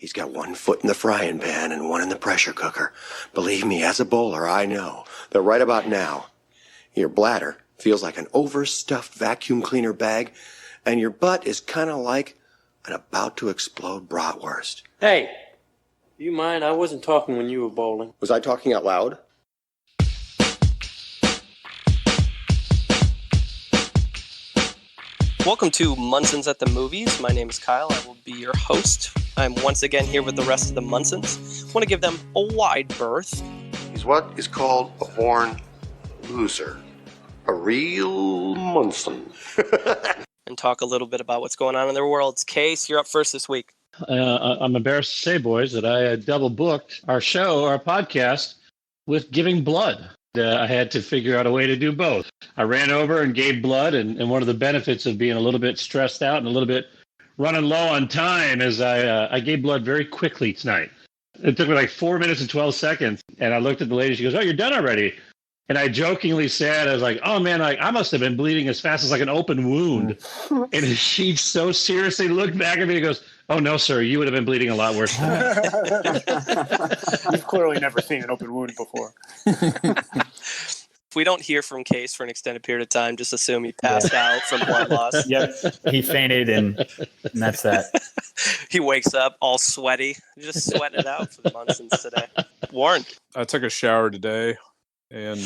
He's got one foot in the frying pan and one in the pressure cooker. Believe me, as a bowler, I know that right about now, your bladder feels like an overstuffed vacuum cleaner bag, and your butt is kind of like an about to explode bratwurst. Hey, do you mind? I wasn't talking when you were bowling. Was I talking out loud? Welcome to Munson's at the Movies. My name is Kyle. I will be your host. I'm once again here with the rest of the Munsons. I want to give them a wide berth. He's what is called a born loser. A real Munson. And talk a little bit about what's going on in their worlds. Case, you're up first this week. I'm embarrassed to say, boys, that I double booked our podcast, with giving blood. I had to figure out a way to do both. I ran over and gave blood, and one of the benefits of being a little bit stressed out and a little bit running low on time is I gave blood very quickly tonight. It took me like 4 minutes and 12 seconds, and I looked at the lady. She goes, "Oh, you're done already." And I jokingly said, I was like, "Oh, man, like I must have been bleeding as fast as like an open wound." And she so seriously looked back at me and goes, "Oh, no, sir, you would have been bleeding a lot worse than that." You've clearly never seen an open wound before. If we don't hear from Case for an extended period of time, just assume he passed out from blood loss. Yep, he fainted, and that's that. He wakes up all sweaty, just sweating it out for the Munsons today. Warren. I took a shower today, and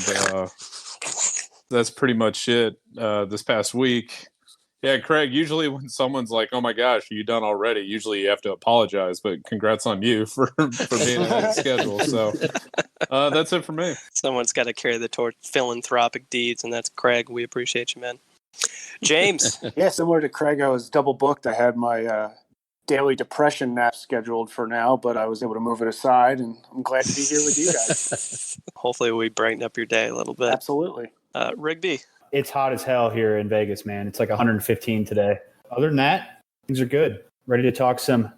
that's pretty much it this past week. Yeah, Craig, usually when someone's like, "Oh my gosh, are you done already?" Usually you have to apologize, but congrats on you for being ahead of schedule. So that's it for me. Someone's got to carry the torch, philanthropic deeds, and that's Craig. We appreciate you, man. James. Yeah, similar to Craig, I was double booked. I had my daily depression nap scheduled for now, but I was able to move it aside, and I'm glad to be here with you guys. Hopefully we brighten up your day a little bit. Absolutely. Rigby. It's hot as hell here in Vegas, man. It's like 115 today. Other than that, things are good. Ready to talk some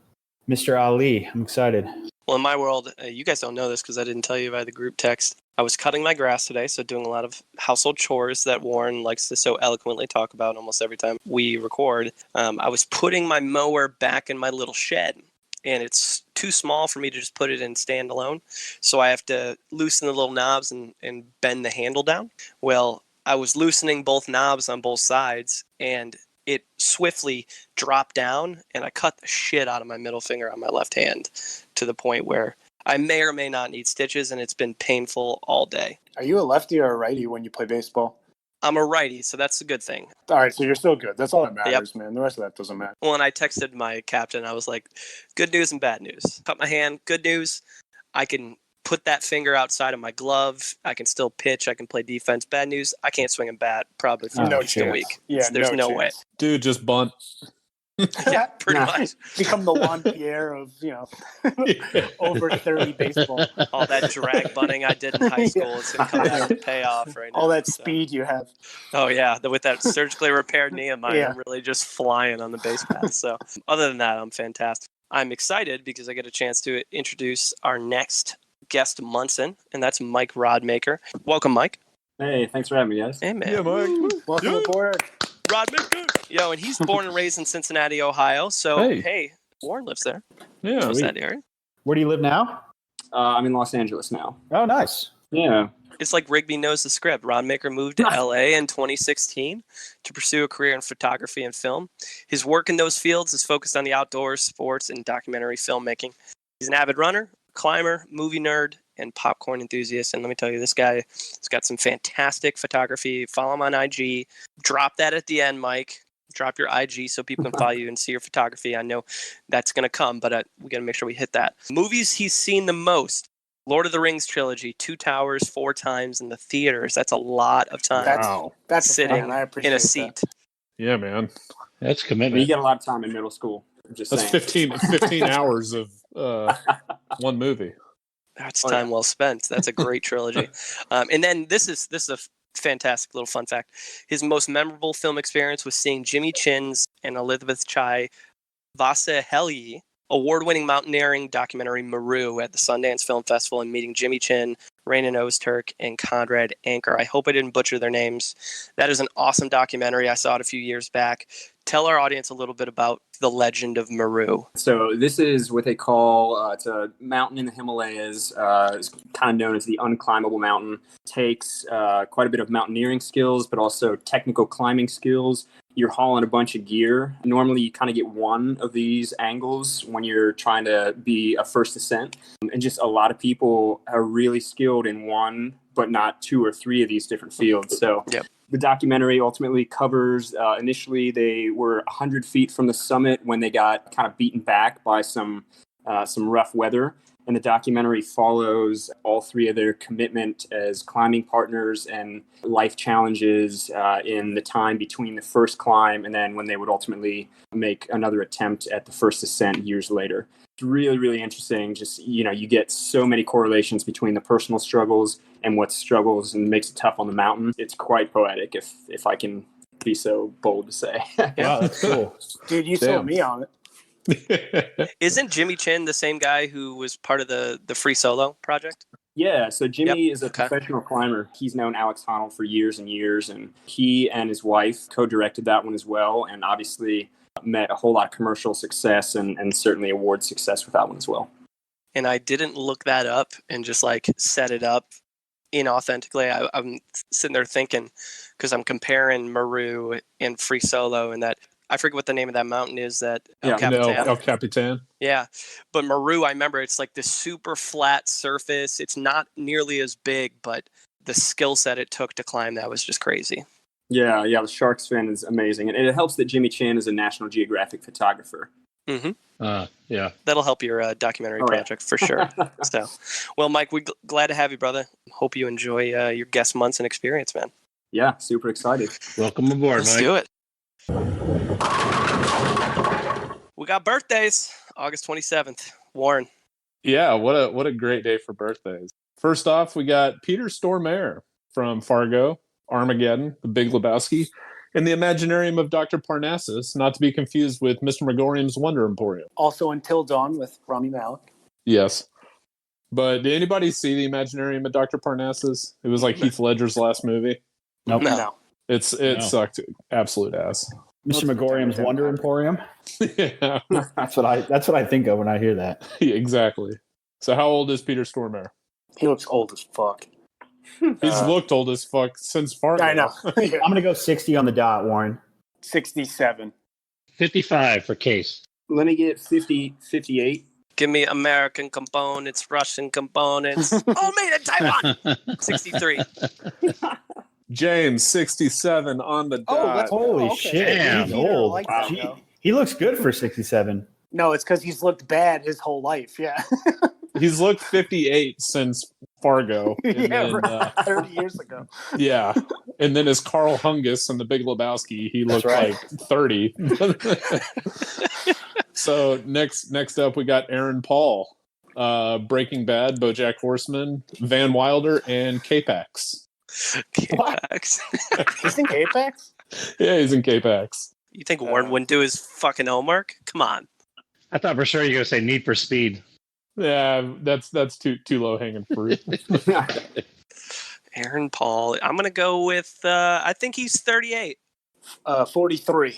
Mr. Ali. I'm excited. Well, in my world, you guys don't know this because I didn't tell you via the group text. I was cutting my grass today, so doing a lot of household chores that Warren likes to so eloquently talk about almost every time we record. I was putting my mower back in my little shed, and it's too small for me to just put it in standalone. So I have to loosen the little knobs and bend the handle down. Well, I was loosening both knobs on both sides, and it swiftly dropped down, and I cut the shit out of my middle finger on my left hand to the point where I may or may not need stitches, and it's been painful all day. Are you a lefty or a righty when you play baseball? I'm a righty, so that's a good thing. All right, so you're still good. That's all that matters, man. The rest of that doesn't matter. Well, and I texted my captain. I was like, good news and bad news. Cut my hand, good news. I can put that finger outside of my glove. I can still pitch. I can play defense. Bad news, I can't swing a bat probably for most of the week. Yeah, there's no way. Dude, just bunt. Yeah, pretty much. Become the Juan Pierre of, over 30 baseball. All that drag bunting I did in high school is going to come back to pay off right now. All that speed you have. Oh, yeah. With that surgically repaired knee of mine, Yeah. I'm really just flying on the base path. So other than that, I'm fantastic. I'm excited because I get a chance to introduce our next guest Munson, and that's Mike Rodmaker. Welcome, Mike. Hey, thanks for having me, guys. Hey, man. Yeah, Mike. Welcome aboard. Rodmaker. Yo, and he's born and raised in Cincinnati, Ohio. So, hey Warren lives there. Yeah. Knows that area. Where do you live now? I'm in Los Angeles now. Oh, nice. Yeah. It's like Rigby knows the script. Rodmaker moved to LA in 2016 to pursue a career in photography and film. His work in those fields is focused on the outdoors, sports, and documentary filmmaking. He's an avid runner, climber, movie nerd, and popcorn enthusiast. And let me tell you, this guy has got some fantastic photography. Follow him on IG. Drop that at the end, Mike. Drop your IG so people can follow you and see your photography. I know that's going to come, but we got to make sure we hit that. Movies he's seen the most. Lord of the Rings trilogy, 2 Towers, 4 times in the theaters. That's a lot of time. That's sitting I appreciate in a seat. That. Yeah, man. That's commitment. You get a lot of time in middle school. Just That's saying. 15 hours of one movie. That's time well spent. That's a great trilogy. And then this is a fantastic little fun fact. His most memorable film experience was seeing Jimmy Chin's and Elizabeth Chai Vasaheli award-winning mountaineering documentary Maru at the Sundance Film Festival and meeting Jimmy Chin, Raina Ozturk, and Conrad Anker. I hope I didn't butcher their names. That is an awesome documentary. I saw it a few years back. Tell our audience a little bit about the legend of Meru. So this is what they call, it's a mountain in the Himalayas. It's kind of known as the unclimbable mountain. Takes quite a bit of mountaineering skills, but also technical climbing skills. You're hauling a bunch of gear. Normally, you kind of get one of these angles when you're trying to be a first ascent. And just a lot of people are really skilled in one, but not two or three of these different fields. So the documentary ultimately covers, initially they were 100 feet from the summit when they got kind of beaten back by some rough weather. And the documentary follows all three of their commitment as climbing partners and life challenges in the time between the first climb and then when they would ultimately make another attempt at the first ascent years later. It's really, really interesting. Just, you get so many correlations between the personal struggles and what struggles and makes it tough on the mountain. It's quite poetic, if I can be so bold to say. Wow, that's cool. Dude, you sold me on it. Isn't Jimmy Chin the same guy who was part of the Free Solo project? Yeah, so Jimmy is a professional climber. He's known Alex Honnold for years and years, and he and his wife co-directed that one as well, and obviously met a whole lot of commercial success and certainly award success with that one as well. And I didn't look that up and just set it up inauthentically. I'm sitting there thinking, because I'm comparing Meru and Free Solo, and that I forget what the name of that mountain is. That El Capitan. Yeah, but Meru, I remember it's like this super flat surface. It's not nearly as big, but the skill set it took to climb that was just crazy. Yeah, the shark's fin is amazing, and it helps that Jimmy Chin is a National Geographic photographer. Mm-hmm. Yeah, that'll help your documentary project for sure. So, well, Mike, we're glad to have you, brother. Hope you enjoy your guest months and experience, man. Yeah, super excited. Welcome aboard, Let's Mike. do it. We got birthdays. August 27th. Warren. Yeah, what a great day for birthdays. First off, we got Peter Stormare from Fargo, Armageddon, The Big Lebowski, and the Imaginarium of Dr. Parnassus, not to be confused with Mr. Megorium's Wonder Emporium. Also Until Dawn with Remy Malek. Yes. But did anybody see the Imaginarium of Dr. Parnassus? It was like Heath Ledger's last movie. Nope. No. It sucked absolute ass. Mr. Megorium's Wonder Emporium. Yeah. That's what I think of when I hear that. Yeah, exactly. So how old is Peter Stormare? He looks old as fuck. He's looked old as fuck since Fargo. I know. I'm going to go 60 on the dot, Warren. 67. 55 for Case. Let me get 58. Give me American components, Russian components. All made in Taiwan. 63. James, 67 on the dot. Holy shit. Damn. He's old. Like Wow. He looks good for 67. No, it's because he's looked bad his whole life. Yeah. He's looked 58 since Fargo. And yeah, then, 30 years ago. Yeah. And then as Carl Hungus in The Big Lebowski, he looked like 30. So next up, we got Aaron Paul, Breaking Bad, BoJack Horseman, Van Wilder, and K-Pax. K-Pax. He's in K-Pax? Yeah, he's in K-Pax. You think Warren wouldn't do his fucking homework? Come on. I thought for sure you were going to say Need for Speed. Yeah, that's too low hanging fruit. Aaron Paul. I'm gonna go with. I think he's 38. 43.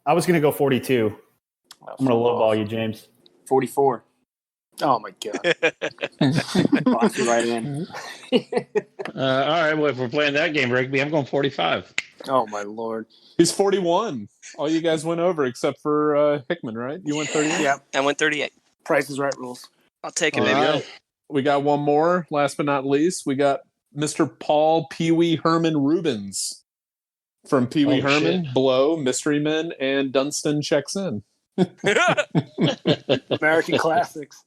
I was going to go 42. I'm going to lowball you, James. 44. Oh my god. Box you right in. All right, well, if we're playing that game, Rigby, I'm going 45. Oh my lord. He's 41. All you guys went over except for Hickman, right? You went 38? Yeah. I went 38. Price is Right rules. I'll take it, All baby. right. We got one more. Last but not least, we got Mr. Paul Pee Wee Herman Rubens from Pee Wee Herman, shit. Blow, Mystery Men, and Dunstan Checks In. American classics.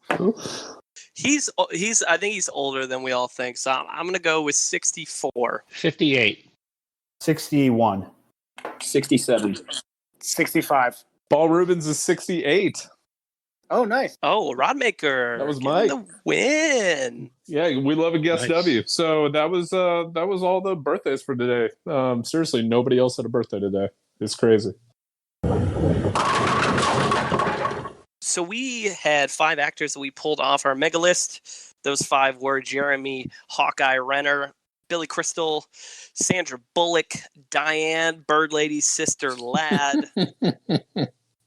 He's. I think he's older than we all think. So I'm gonna go with 64. 58. 61. 67. 65. Paul Rubens is 68. Oh, nice. Oh, Rodmaker. That was getting Mike. the win. Yeah, we love a guest Nice. W. So that was all the birthdays for today. Seriously, nobody else had a birthday today. It's crazy. So we had 5 actors that we pulled off our mega list. Those 5 were Jeremy Hawkeye Renner, Billy Crystal, Sandra Bullock, Diane, Bird Lady's sister Lad,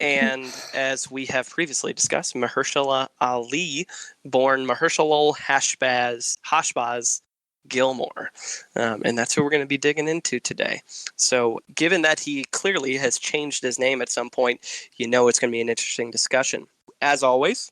and as we have previously discussed, Mahershala Ali, born Mahershala Hashbaz Gilmore. And that's who we're going to be digging into today. So given that he clearly has changed his name at some point, it's going to be an interesting discussion. As always,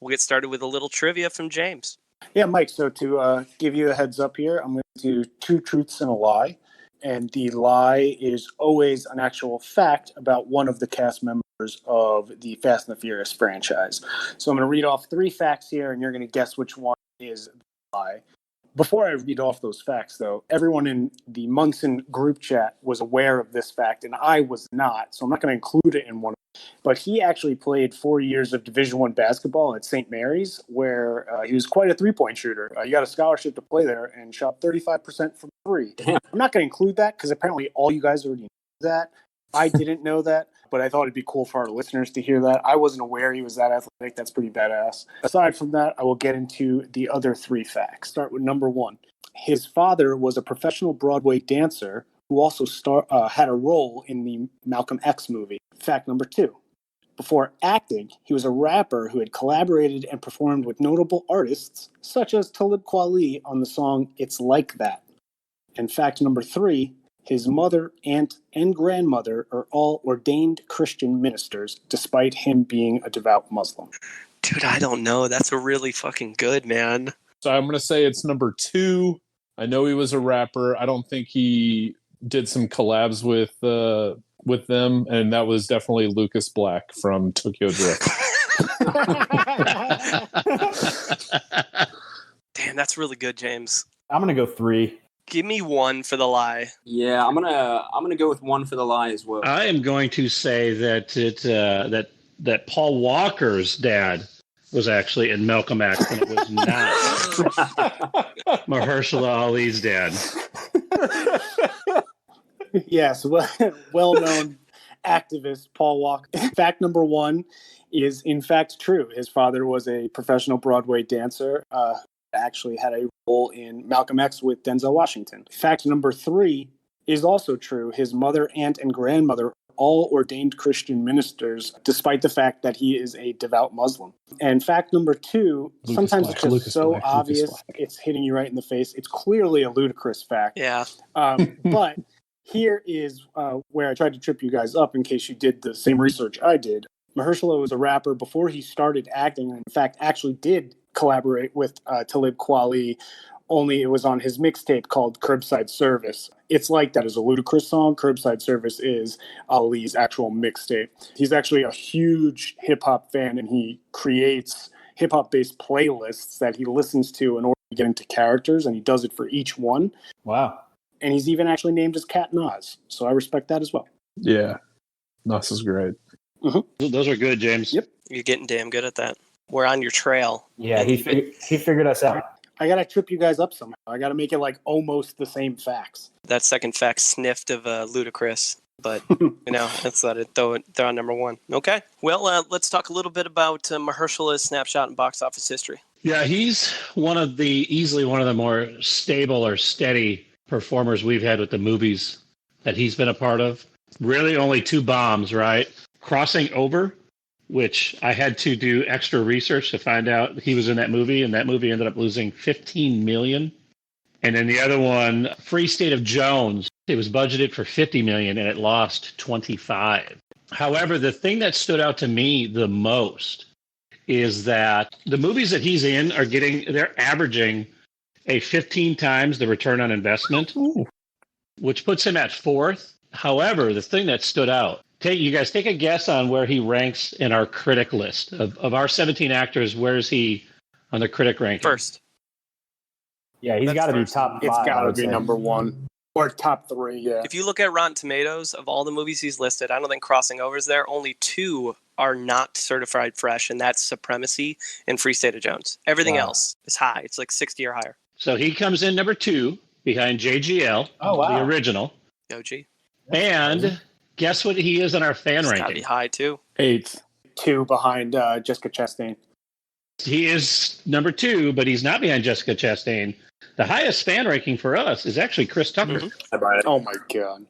we'll get started with a little trivia from James. Yeah, Mike, so to give you a heads up here, I'm going to do 2 truths and a lie. And the lie is always an actual fact about one of the cast members of the Fast and the Furious franchise. So I'm going to read off 3 facts here, and you're going to guess which one is the lie. Before I read off those facts, though, everyone in the Munson group chat was aware of this fact, and I was not, so I'm not going to include it in one. But he actually played 4 years of Division I basketball at St. Mary's, where he was quite a three-point shooter. He got a scholarship to play there and shot 35% from 3. Damn. I'm not going to include that because apparently all you guys already knew that. I didn't know that, but I thought it'd be cool for our listeners to hear that. I wasn't aware he was that athletic. That's pretty badass. Aside from that, I will get into the other 3 facts. Start with number 1. His father was a professional Broadway dancer who also had a role in the Malcolm X movie. Fact number 2. Before acting, he was a rapper who had collaborated and performed with notable artists such as Talib Kweli on the song It's Like That. And fact number 3, his mother, aunt, and grandmother are all ordained Christian ministers, despite him being a devout Muslim. Dude, I don't know. That's a really fucking good, man. So I'm going to say it's number 2. I know he was a rapper. I don't think he did some collabs with them, and that was definitely Lucas Black from Tokyo Drift. Damn, that's really good, James. I'm going to go 3. Give me 1 for the lie. Yeah, I'm gonna go with 1 for the lie as well. I am going to say that that Paul Walker's dad was actually in Malcolm X, and it was not Mahershala Ali's dad. Yes, well-known activist Paul Walker. Fact number 1 is in fact true. His father was a professional Broadway dancer. Actually had a role in Malcolm X with Denzel Washington. Fact number 3 is also true. His mother, aunt, and grandmother are all ordained Christian ministers, despite the fact that he is a devout Muslim. And fact number 2, sometimes it's just so obvious, it's hitting you right in the face. It's clearly a ludicrous fact. Yeah. But here is where I tried to trip you guys up in case you did the same research I did. Mahershala was a rapper before he started acting, and in fact actually did collaborate with Talib Kweli, only it was on his mixtape called Curbside Service. It's Like That is a ludicrous song. Curbside Service is Ali's actual mixtape. He's actually a huge hip-hop fan, and he creates hip-hop-based playlists that he listens to in order to get into characters, and he does it for each one. Wow. And he's even actually named his cat Nas, so I respect that as well. Yeah, Nas is great. Mm-hmm. Those are good, James. Yep. You're getting damn good at that. We're on your trail. Yeah, he figured us out. I got to trip you guys up somehow. I got to make it like almost the same facts. That second fact sniffed of ludicrous, but let's let it they're on number 1. Okay. Well, let's talk a little bit about Mahershala's snapshot in box office history. Yeah, he's easily one of the more stable or steady performers we've had with the movies that he's been a part of. Really only 2 bombs, right? Crossing Over, which I had to do extra research to find out he was in that movie, and that movie ended up losing $15 million. And then the other one, Free State of Jones, it was budgeted for $50 million, and it lost $25 million. However, the thing that stood out to me the most is that the movies that he's in they're averaging a 15 times the return on investment, which puts him at 4th. However, the thing that stood out, you guys take a guess on where he ranks in our critic list. Of our 17 actors, where is he on the critic ranking? 1st. Yeah, he's got to be top 5. It's got to be number 1 or top 3, yeah. If you look at Rotten Tomatoes, of all the movies he's listed, I don't think Crossing Over is there. Only 2 are not certified fresh, and that's Supremacy and Free State of Jones. Everything else is high. It's like 60 or higher. So he comes in number 2 behind JGL, the original. OG. And guess what he is on our fan ranking? Gotta be high too. 8th. 2 behind Jessica Chastain. He is number 2, but he's not behind Jessica Chastain. The highest fan ranking for us is actually Chris Tucker. Mm-hmm. Oh my god.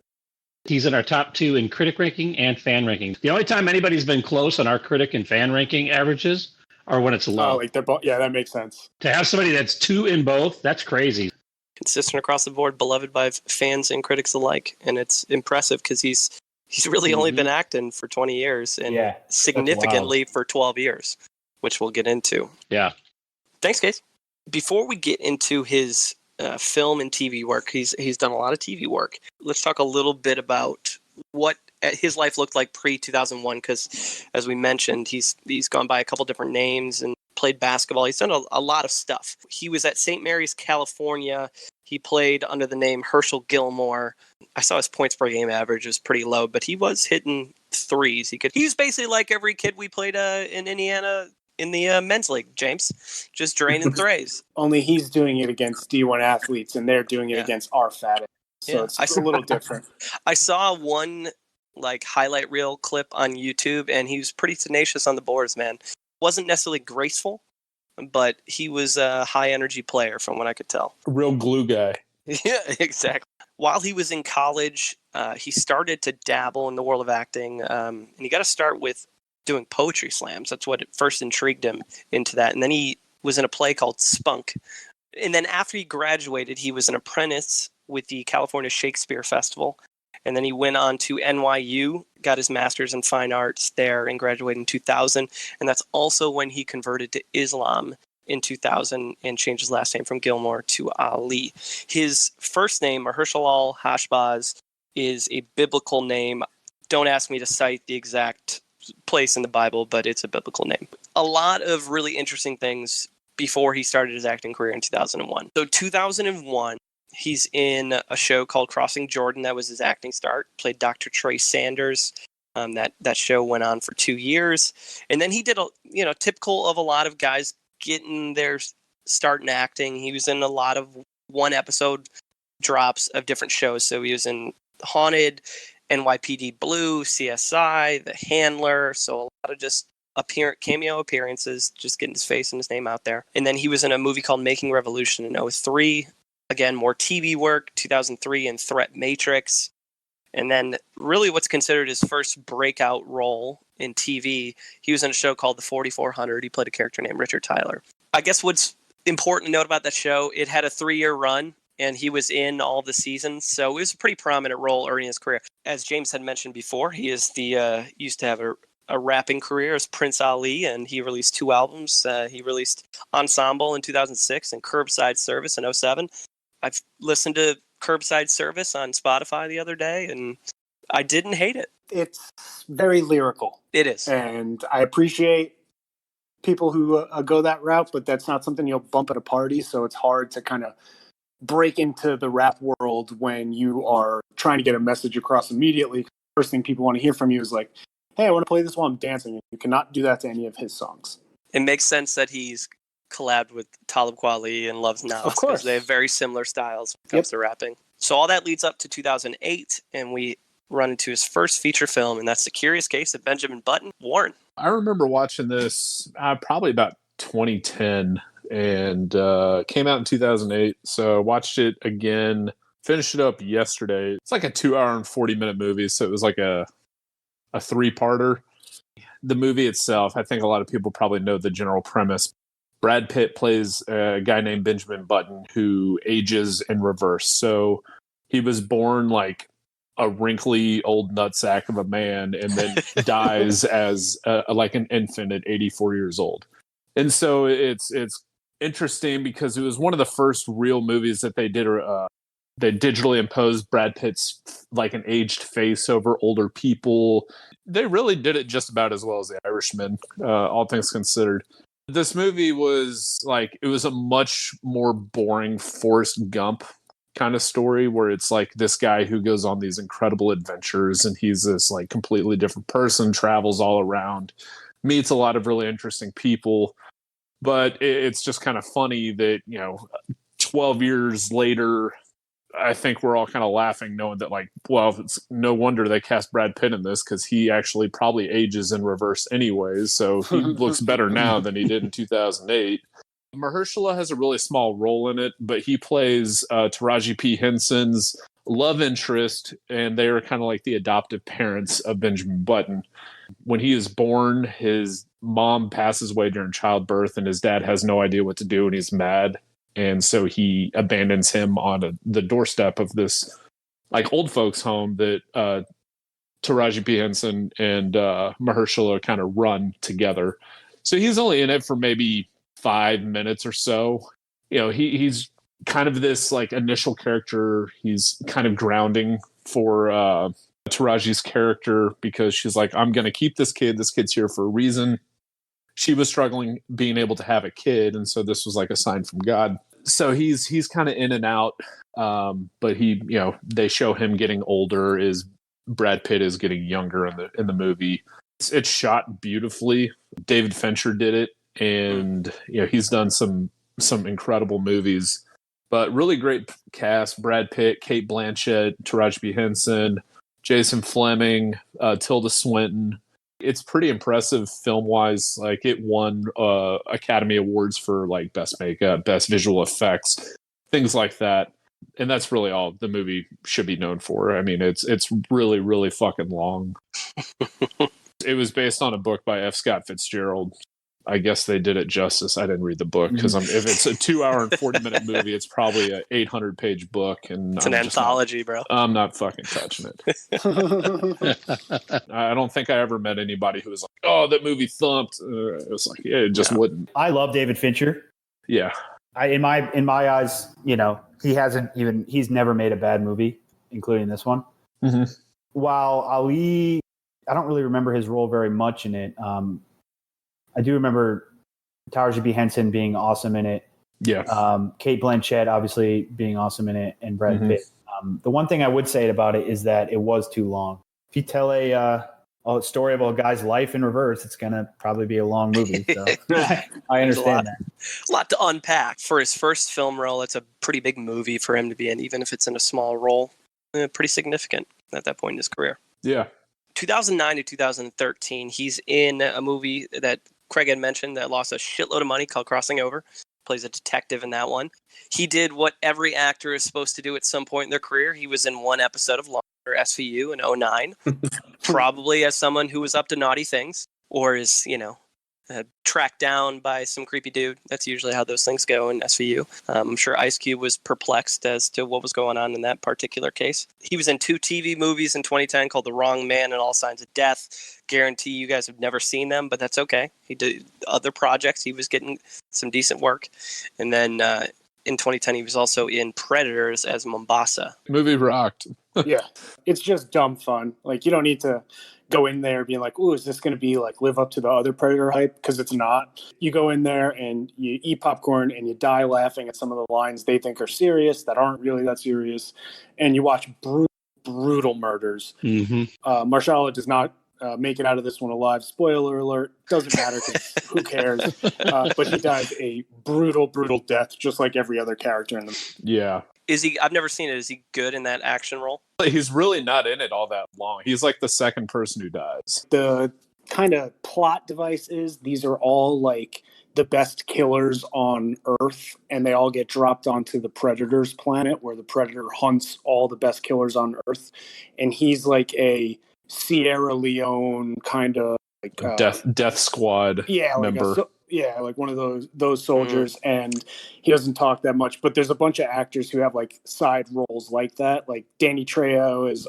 He's in our top 2 in critic ranking and fan ranking. The only time anybody's been close on our critic and fan ranking averages are when it's low. Oh, like they're both. Yeah, that makes sense. To have somebody that's 2 in both, that's crazy. Consistent across the board, beloved by fans and critics alike, and it's impressive because he's really only been acting for 20 years and significantly for 12 years, which we'll get into. Yeah. Thanks, Case. Before we get into his film and TV work, he's done a lot of TV work. Let's talk a little bit about what his life looked like pre-2001, because as we mentioned, he's gone by a couple different names and played basketball. He's done a lot of stuff. He was at St. Mary's, California. He played under the name Herschel Gilmore. I saw his points per game average was pretty low, but he was hitting threes. He was basically like every kid we played in Indiana in the men's league, James, just draining threes. Only he's doing it against D1 athletes, and they're doing it against our fat. So it's a little different. I saw one highlight reel clip on YouTube, and he was pretty tenacious on the boards, man. Wasn't necessarily graceful, but he was a high energy player from what I could tell. A real glue guy. Yeah, exactly. While he was in college, he started to dabble in the world of acting, and he got to start with doing poetry slams. That's what first intrigued him into that. And then he was in a play called Spunk. And then after he graduated, he was an apprentice with the California Shakespeare Festival. And then he went on to NYU, got his master's in fine arts there, and graduated in 2000. And that's also when he converted to Islam in 2000 and changed his last name from Gilmore to Ali. His first name, Mahershala Hashbaz, is a biblical name. Don't ask me to cite the exact place in the Bible, but it's a biblical name. A lot of really interesting things before he started his acting career in 2001. So 2001, he's in a show called Crossing Jordan. That was his acting start. Played Dr. Trey Sanders. That show went on for 2 years. And then he did, typical of a lot of guys getting their start in acting. He was in a lot of one episode drops of different shows. So he was in Haunted, NYPD Blue, CSI, The Handler. So a lot of just cameo appearances, just getting his face and his name out there. And then he was in a movie called Making Revolution in 2003. Again, more TV work, 2003 in Threat Matrix. And then really what's considered his first breakout role in TV, he was in a show called The 4400. He played a character named Richard Tyler. I guess what's important to note about that show, it had a 3-year run, and he was in all the seasons. So it was a pretty prominent role early in his career. As James had mentioned before, he is used to have a rapping career as Prince Ali, and he released 2 albums. He released Ensemble in 2006 and Curbside Service in 2007. I've listened to Curbside Service on Spotify the other day, and I didn't hate it. It's very lyrical. It is. And I appreciate people who go that route, but that's not something you'll bump at a party, so it's hard to kind of break into the rap world when you are trying to get a message across immediately. First thing people want to hear from you is like, hey, I want to play this while I'm dancing. You cannot do that to any of his songs. It makes sense that he's collabed with Talib Kweli and Loves Nas. Of course. They have very similar styles when it comes to rapping. So all that leads up to 2008, and we run into his first feature film, and that's The Curious Case of Benjamin Button. Warren. I remember watching this probably about 2010, and came out in 2008. So I watched it again, finished it up yesterday. It's like a 2-hour and 40-minute movie, so it was like a 3-parter. The movie itself, I think a lot of people probably know the general premise. Brad Pitt plays a guy named Benjamin Button who ages in reverse. So he was born like a wrinkly old nutsack of a man and then dies as like an infant at 84 years old. And so it's interesting because it was one of the first real movies that they did. They digitally imposed Brad Pitt's like an aged face over older people. They really did it just about as well as The Irishman, all things considered. This movie was like, it was a much more boring Forrest Gump kind of story where it's like this guy who goes on these incredible adventures and he's this like completely different person, travels all around, meets a lot of really interesting people. But it's just kind of funny that, 12 years later, I think we're all kind of laughing knowing that like, well, it's no wonder they cast Brad Pitt in this because he actually probably ages in reverse anyways. So he looks better now than he did in 2008. Mahershala has a really small role in it, but he plays Taraji P. Henson's love interest, and they are kind of like the adoptive parents of Benjamin Button. When he is born, his mom passes away during childbirth, and his dad has no idea what to do, and he's mad. And so he abandons him on the doorstep of this like old folks home that Taraji P. Henson and Mahershala kind of run together. So he's only in it for maybe 5 minutes or so. You know, he's kind of this like initial character. He's kind of grounding for Taraji's character because she's like, I'm going to keep this kid. This kid's here for a reason. She was struggling being able to have a kid, and so this was like a sign from God. So he's kind of in and out, but they show him getting older. Is Brad Pitt is getting younger in the movie. It's shot beautifully. David Fincher did it, and he's done some incredible movies. But really great cast: Brad Pitt, Cate Blanchett, Taraji P. Henson, Jason Fleming, Tilda Swinton. It's pretty impressive film-wise. Like, it won Academy Awards for like best makeup, best visual effects, things like that. And that's really all the movie should be known for. I mean, it's really, really fucking long. It was based on a book by F. Scott Fitzgerald. I guess they did it justice. I didn't read the book because if it's a 2 hour and 40-minute movie, it's probably an 800-page book, and it's an anthology, bro. I'm not fucking touching it. I don't think I ever met anybody who was like, "Oh, that movie thumped." It was like, yeah, it just wouldn't. I love David Fincher. Yeah, in my eyes, he's never made a bad movie, including this one. Mm-hmm. While Ali, I don't really remember his role very much in it. I do remember Taraji P. Henson being awesome in it. Yeah. Cate Blanchett obviously being awesome in it, and Brad Pitt. The one thing I would say about it is that it was too long. If you tell a story about a guy's life in reverse, it's going to probably be a long movie. So I understand that. A lot to unpack. For his first film role, it's a pretty big movie for him to be in, even if it's in a small role. Pretty significant at that point in his career. Yeah. 2009 to 2013, he's in a movie that Craig had mentioned that lost a shitload of money called Crossing Over. Plays a detective in that one. He did what every actor is supposed to do at some point in their career. He was in one episode of Law & Order SVU in 2009, probably as someone who was up to naughty things or is, tracked down by some creepy dude. That's usually how those things go in SVU. I'm sure Ice Cube was perplexed as to what was going on in that particular case. He was in 2 TV movies in 2010 called The Wrong Man and All Signs of Death. Guarantee you guys have never seen them, but that's okay. He did other projects. He was getting some decent work. And then in 2010, he was also in Predators as Mombasa. Movie rocked. Yeah. It's just dumb fun. Like, you don't need to go in there being like, "Ooh, is this going to be like live up to the other Predator hype?" Because it's not. You go in there and you eat popcorn and you die laughing at some of the lines they think are serious that aren't really that serious, and you watch brutal murders. Mahershala does not make it out of this one alive. Spoiler alert. Doesn't matter because who cares? But he dies a brutal death, just like every other character in the movie. Yeah. Is he? I've never seen it. Is he good in that action role? He's really not in it all that long. He's like the second person who dies. The kind of plot device is these are all like the best killers on Earth, and they all get dropped onto the Predator's planet where the Predator hunts all the best killers on Earth. And he's like a Sierra Leone kind of like death squad member. Like one of those soldiers, and he doesn't talk that much. But there's a bunch of actors who have like side roles like that. Like Danny Trejo is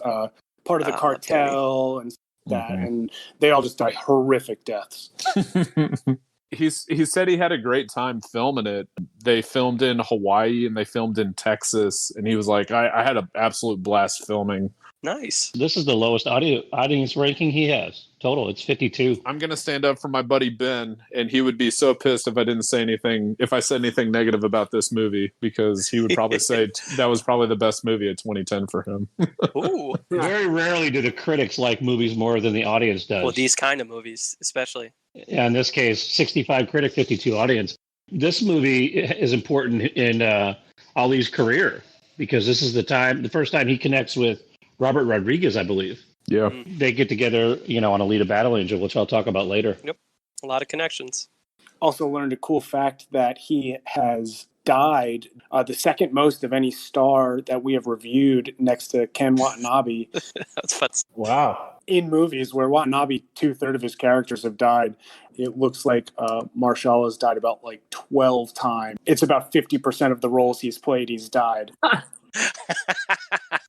part of the cartel and that, and they all just die horrific deaths. He said he had a great time filming it. They filmed in Hawaii and they filmed in Texas, and he was like, I had an absolute blast filming. Nice. This is the lowest audience ranking he has. Total, it's 52. I'm going to stand up for my buddy Ben, and he would be so pissed if I said anything negative about this movie, because he would probably say that was probably the best movie of 2010 for him. Ooh. Very rarely do the critics like movies more than the audience does. Well, these kind of movies, especially. Yeah, in this case, 65 critic, 52 audience. This movie is important in Ali's career, because this is the first time he connects with Robert Rodriguez, I believe. Yeah. They get together, on Alita Battle Angel, which I'll talk about later. Yep. A lot of connections. Also learned a cool fact that he has died the second most of any star that we have reviewed, next to Ken Watanabe. That's fun. Wow. In movies where Watanabe, 2/3 of his characters have died, it looks like Mahershala has died about like 12 times. It's about 50% of the roles he's played, he's died.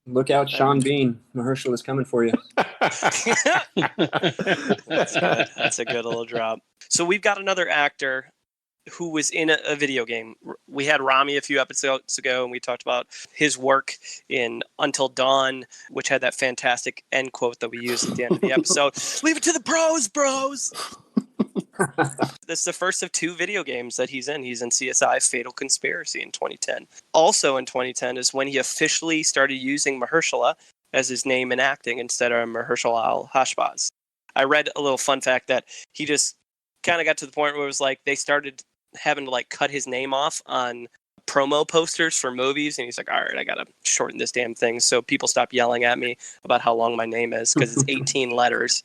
Look out, Sean Bean. Mahershala is coming for you. That's good. That's a good little drop. So we've got another actor who was in a video game. We had Remy a few episodes ago, and we talked about his work in Until Dawn, which had that fantastic end quote that we used at the end of the episode. Leave it to the pros, bros! This is the first of 2 video games that he's in. He's in CSI Fatal Conspiracy in 2010. Also in 2010 is when he officially started using Mahershala as his name in acting instead of Mahershala Ali. I read a little fun fact that he just kind of got to the point where it was like they started having to like cut his name off on promo posters for movies, and he's like, all right, I gotta shorten this damn thing so people stop yelling at me about how long my name is, because it's 18 letters.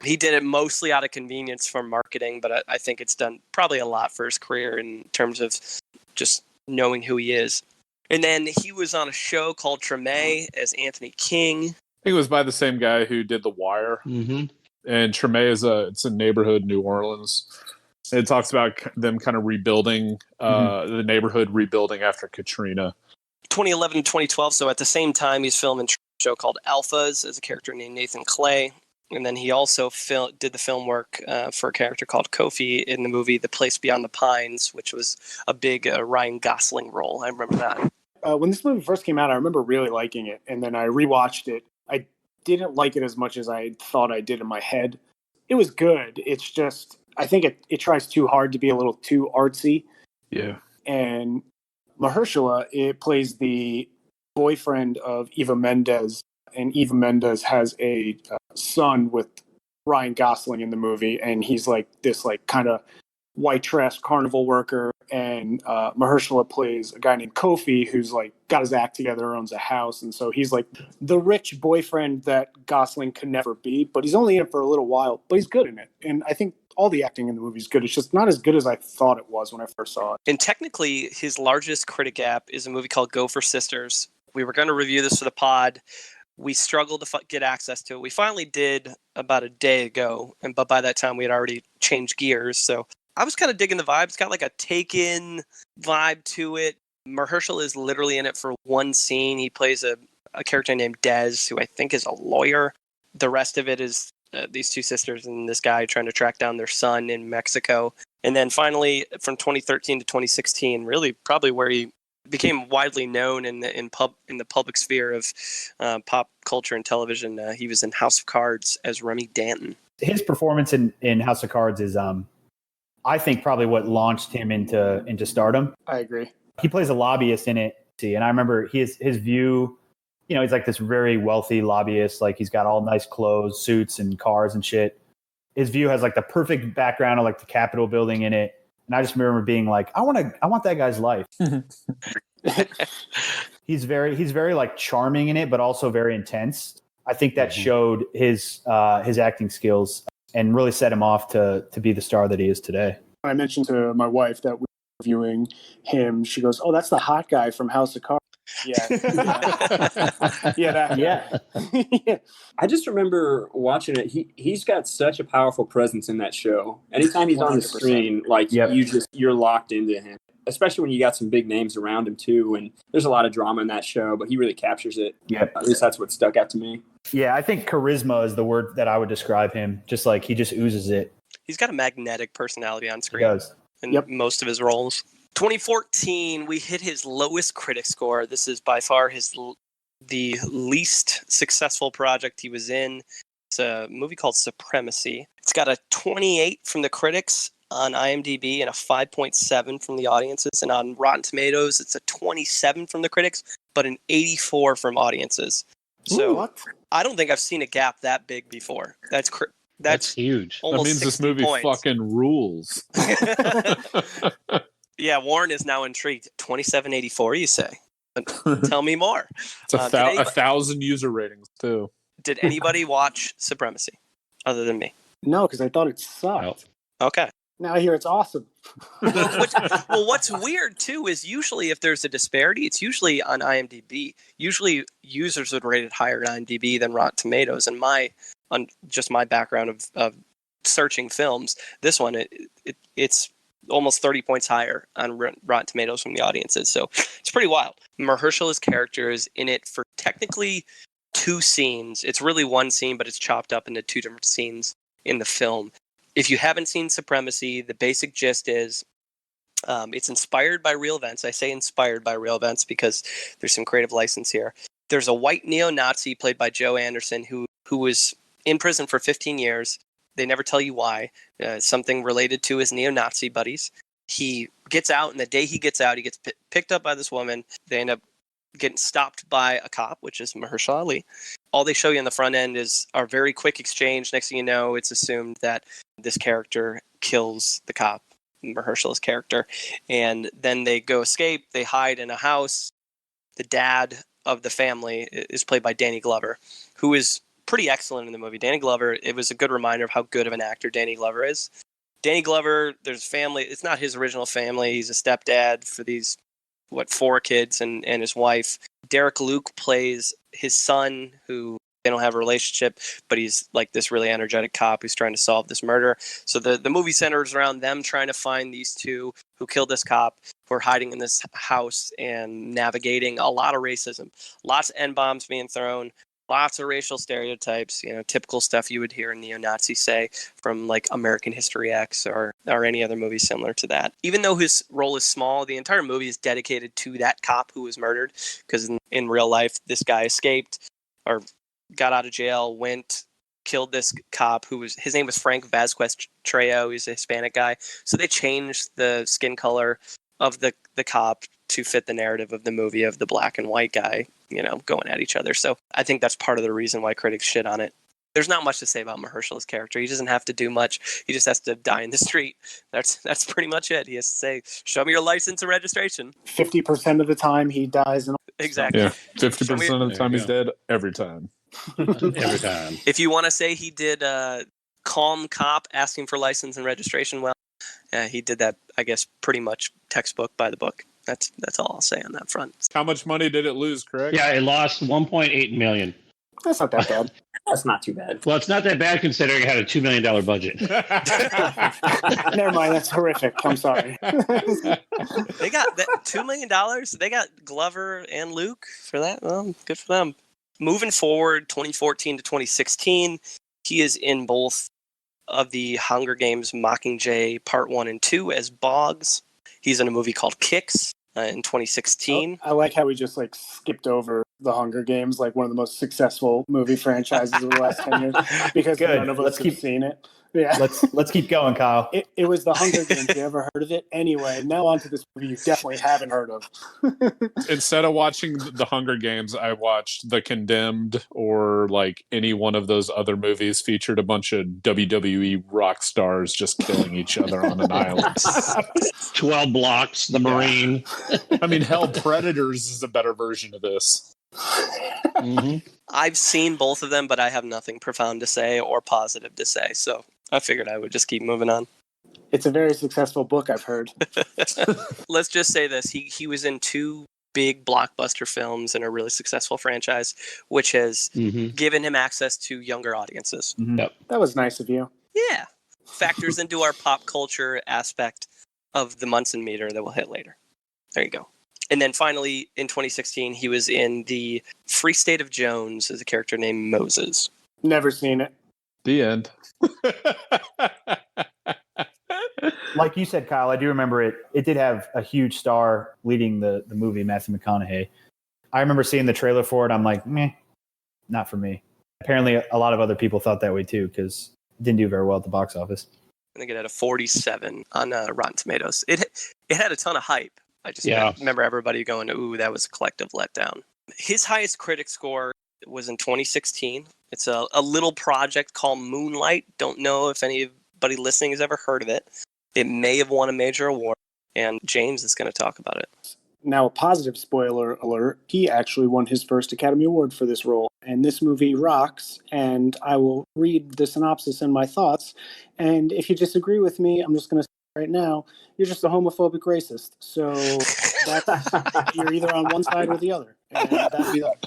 He did it mostly out of convenience for marketing, but I think it's done probably a lot for his career in terms of just knowing who he is. And then he was on a show called Treme as Anthony King. I think it was by the same guy who did The Wire. Mm-hmm. And Treme it's a neighborhood in New Orleans. It talks about them kind of rebuilding, the neighborhood rebuilding after Katrina. 2011 to 2012, so at the same time, he's filming a show called Alphas as a character named Nathan Clay. And then he also did the film work for a character called Kofi in the movie The Place Beyond the Pines, which was a big Ryan Gosling role. I remember that. When this movie first came out, I remember really liking it. And then I rewatched it. I didn't like it as much as I thought I did in my head. It was good. It's just, I think it tries too hard to be a little too artsy. Yeah. And Mahershala, it plays the boyfriend of Eva Mendes. And Eva Mendes has a son with Ryan Gosling in the movie, and he's like this like kind of white trash carnival worker. And Mahershala plays a guy named Kofi who's like got his act together, owns a house, and so he's like the rich boyfriend that Gosling could never be. But he's only in it for a little while, but he's good in it. And I think all the acting in the movie is good. It's just not as good as I thought it was when I first saw it. And technically, his largest critic gap is a movie called Gopher Sisters. We were going to review this for the pod. We struggled to get access to it. We finally did about a day ago, but by that time we had already changed gears. So I was kind of digging the vibe. It's got like a Taken vibe to it. Mahershala is literally in it for one scene. He plays a character named Dez, who I think is a lawyer. The rest of it is these 2 sisters and this guy trying to track down their son in Mexico. And then finally, from 2013 to 2016, really probably where he became widely known in the public sphere of pop culture and television. He was in House of Cards as Remy Danton. His performance in House of Cards is, I think, probably what launched him into stardom. I agree. He plays a lobbyist in it, and I remember his view. You know, he's like this very wealthy lobbyist. Like he's got all nice clothes, suits, and cars and shit. His view has like the perfect background of like the Capitol building in it. And I just remember being like, I want that guy's life. He's very like charming in it, but also very intense. I think that showed his acting skills and really set him off to be the star that he is today. I mentioned to my wife that we were reviewing him. She goes, "Oh, that's the hot guy from House of Cards." Yeah. Yeah. I just remember watching it. He's got such a powerful presence in that show. Anytime he's 100%. On the screen, like you're locked into him. Especially when you got some big names around him too, and there's a lot of drama in that show, but he really captures it. Yep. At least that's what stuck out to me. Yeah, I think charisma is the word that I would describe him. Just like he just oozes it. He's got a magnetic personality on screen. He does. In most of his roles. 2014, we hit his lowest critic score. This is by far the least successful project he was in. It's a movie called Supremacy. It's got a 28 from the critics on IMDb and a 5.7 from the audiences. And on Rotten Tomatoes, it's a 27 from the critics, but an 84 from audiences. So what? I don't think I've seen a gap that big before. That's huge. That means this movie fucking rules. Yeah, Warren is now intrigued. 2784, you say? Tell me more. It's 1,000 user ratings too. Did anybody watch Supremacy other than me? No, because I thought it sucked. Okay. Now I hear it's awesome. Well, what's weird too is usually if there's a disparity, it's usually on IMDb. Usually users would rate it higher on IMDb than Rotten Tomatoes. And just my background of searching films, this one it's almost 30 points higher on Rotten Tomatoes from the audiences. So it's pretty wild. Mahershala's character is in it for technically 2 scenes. It's really 1 scene, but it's chopped up into 2 different scenes in the film. If you haven't seen Supremacy, the basic gist is it's inspired by real events. I say inspired by real events because there's some creative license here. There's a white neo-Nazi played by Joe Anderson who was in prison for 15 years. They never tell you why. Something related to his neo-Nazi buddies. He gets out, and the day he gets out, he gets picked up by this woman. They end up getting stopped by a cop, which is Mahershala Ali. All they show you on the front end is a very quick exchange. Next thing you know, it's assumed that this character kills the cop, Mahershala's character. And then they go escape. They hide in a house. The dad of the family is played by Danny Glover, who is pretty excellent in the movie. Danny Glover, it was a good reminder of how good of an actor Danny Glover is. Danny Glover, there's family. It's not his original family. He's a stepdad for these, 4 kids and his wife. Derek Luke plays his son, who they don't have a relationship, but he's like this really energetic cop who's trying to solve this murder. So the movie centers around them trying to find these 2 who killed this cop, who are hiding in this house and navigating a lot of racism. Lots of N-bombs being thrown. Lots of racial stereotypes, typical stuff you would hear a neo-Nazi say from like American History X or any other movie similar to that. Even though his role is small, the entire movie is dedicated to that cop who was murdered, because in real life, this guy escaped or got out of jail, killed this cop his name was Frank Vasquez Trejo. He's a Hispanic guy. So they changed the skin color of the cop to fit the narrative of the movie of the black and white guy, going at each other. So I think that's part of the reason why critics shit on it. There's not much to say about Mahershala's character. He doesn't have to do much. He just has to die in the street. That's pretty much it. He has to say, "Show me your license and registration." 50% of the time he dies. Exactly. Yeah, 50% of the time he's dead every time. Every time. If you want to say he did calm cop asking for license and registration, well, he did that, I guess, pretty much textbook by the book. That's all I'll say on that front. How much money did it lose, Craig? Yeah, it lost $1.8 million. That's not that bad. That's not too bad. Well, it's not that bad considering it had a $2 million budget. Never mind. That's horrific. I'm sorry. They got that $2 million. They got Glover and Luke for that. Well, good for them. Moving forward, 2014 to 2016, he is in both of the Hunger Games Mockingjay Part 1 and 2 as Boggs. He's in a movie called Kicks in 2016. I like how we just skipped over the Hunger Games, like one of the most successful movie franchises of the last 10 years, because none of us have seen it. Yeah. Let's keep going, Kyle. It was the Hunger Games. You ever heard of it? Anyway, now on to this movie you definitely haven't heard of. Instead of watching the Hunger Games, I watched The Condemned, or like any one of those other movies featured a bunch of WWE rock stars just killing each other on an island. 12 Blocks, The Marine. I mean, hell, Predators is a better version of this. Mm-hmm. I've seen both of them, but I have nothing profound to say or positive to say, so I figured I would just keep moving on. It's a very successful book, I've heard. Let's just say this. He was in 2 big blockbuster films in a really successful franchise, which has given him access to younger audiences. Mm-hmm. Yep. That was nice of you. Yeah. Factors into our pop culture aspect of the Munson meter that we'll hit later. There you go. And then finally, in 2016, he was in the Free State of Jones as a character named Moses. Never seen it. The end. Like you said, Kyle, I do remember it. It did have a huge star leading the movie, Matthew McConaughey. I remember seeing the trailer for it. I'm like, meh, not for me. Apparently, a lot of other people thought that way too, because it didn't do very well at the box office. I think it had a 47 on Rotten Tomatoes. It had a ton of hype. I just remember everybody going, ooh, that was a collective letdown. His highest critic score was in 2016. It's a little project called Moonlight. Don't know if anybody listening has ever heard of it. It may have won a major award, and James is going to talk about it. Now, a positive spoiler alert, he actually won his first Academy Award for this role. And this movie rocks. And I will read the synopsis and my thoughts. And if you disagree with me, I'm just going to say right now, you're just a homophobic racist. So you're either on one side or the other. And that'd be that.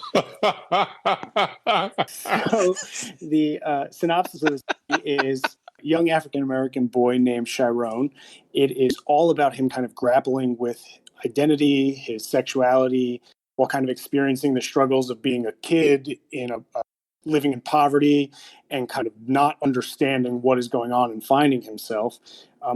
So the synopsis of this movie is young African-American boy named Chiron. It is all about him kind of grappling with identity, his sexuality, while kind of experiencing the struggles of being a kid in living in poverty and kind of not understanding what is going on and finding himself.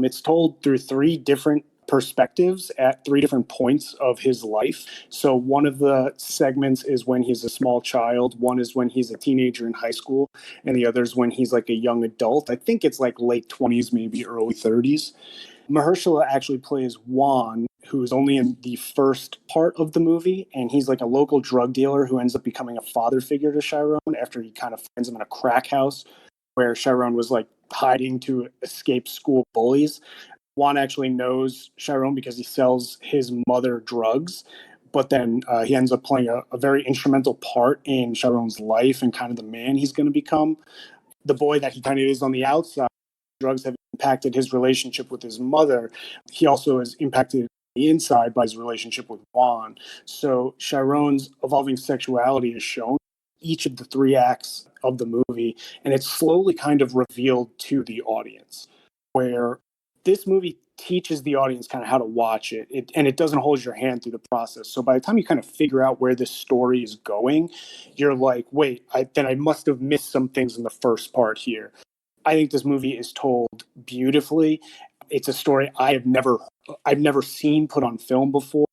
It's told through three different perspectives at three different points of his life. So one of the segments is when he's a small child, one is when he's a teenager in high school, and the other is when he's like a young adult. I think it's like late 20s, maybe early 30s. Mahershala actually plays Juan, who is only in the first part of the movie, and he's like a local drug dealer who ends up becoming a father figure to Chiron after he kind of finds him in a crack house where Chiron was like hiding to escape school bullies. Juan actually knows Chiron because he sells his mother drugs, but then he ends up playing a very instrumental part in Chiron's life and kind of the man he's going to become. The boy that he kind of is on the outside, drugs have impacted his relationship with his mother. He also is impacted the inside by his relationship with Juan. So Chiron's evolving sexuality is shown each of the three acts of the movie, and it's slowly kind of revealed to the audience, where this movie teaches the audience kind of how to watch it, and it doesn't hold your hand through the process. So by the time you kind of figure out where this story is going, you're like, wait, I must have missed some things in the first part here. I think this movie is told beautifully. It's a story I've never seen put on film before.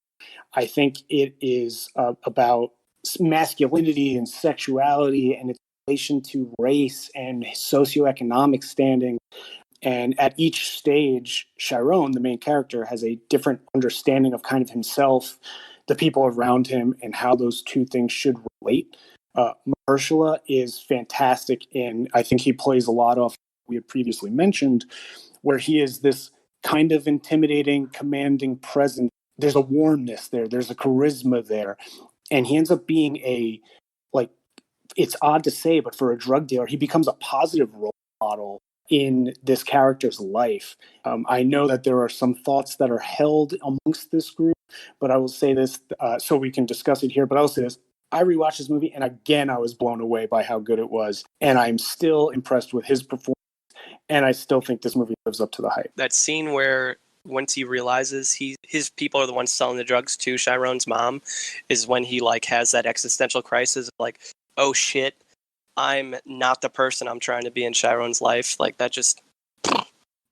I think it is about masculinity and sexuality and its relation to race and socioeconomic standing. And at each stage, Chiron, the main character, has a different understanding of kind of himself, the people around him, and how those two things should relate. Mahershala is fantastic, and I think he plays a lot off we had previously mentioned, where he is this kind of intimidating, commanding presence. There's a warmness there. There's a charisma there. And he ends up being it's odd to say, but for a drug dealer, he becomes a positive role model in this character's life. I know that there are some thoughts that are held amongst this group, but I will say this so we can discuss it here. But I will say this. I rewatched this movie, and again, I was blown away by how good it was. And I'm still impressed with his performance. And I still think this movie lives up to the hype. That scene where once he realizes his people are the ones selling the drugs to Chiron's mom is when he like has that existential crisis of like, oh shit, I'm not the person I'm trying to be in Chiron's life. Like that just...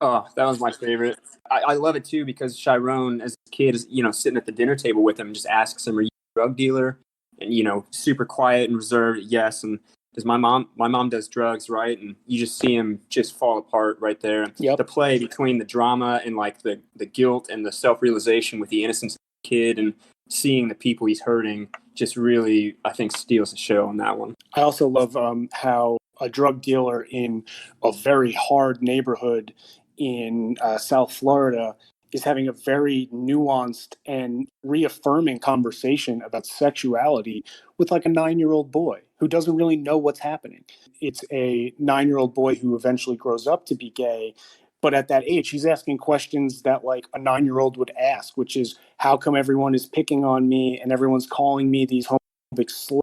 Oh, that was my favorite. I love it too because Chiron, as a kid, is sitting at the dinner table with him, and just asks him, "Are you a drug dealer?" And super quiet and reserved. Yes, and because my mom does drugs, right? And you just see him just fall apart right there. Yep. The play between the drama and like the guilt and the self-realization with the innocence of the kid and seeing the people he's hurting just really, I think, steals the show on that one. I also love how a drug dealer in a very hard neighborhood in South Florida is having a very nuanced and reaffirming conversation about sexuality with like a 9-year-old boy who doesn't really know what's happening. It's a 9-year-old boy who eventually grows up to be gay, but at that age, he's asking questions that like a 9-year-old would ask, which is, how come everyone is picking on me and everyone's calling me these homophobic slurs?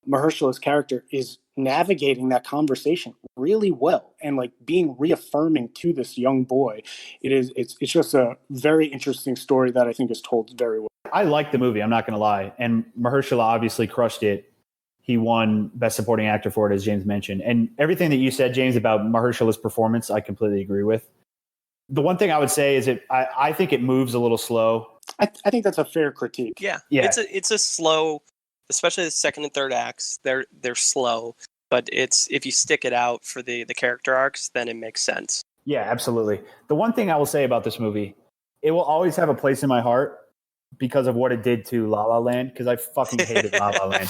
Mahershala's character is navigating that conversation really well and like being reaffirming to this young boy. It's just a very interesting story that I think is told very well. I like the movie, I'm not going to lie. And Mahershala obviously crushed it. He won Best Supporting Actor for it, as James mentioned. And everything that you said, James, about Mahershala's performance, I completely agree with. The one thing I would say is I think it moves a little slow. I think that's a fair critique. Yeah. It's a slow, especially the second and third acts. They're slow, but if you stick it out for the character arcs, then it makes sense. Yeah, absolutely. The one thing I will say about this movie, it will always have a place in my heart because of what it did to La La Land, because I fucking hated La La Land.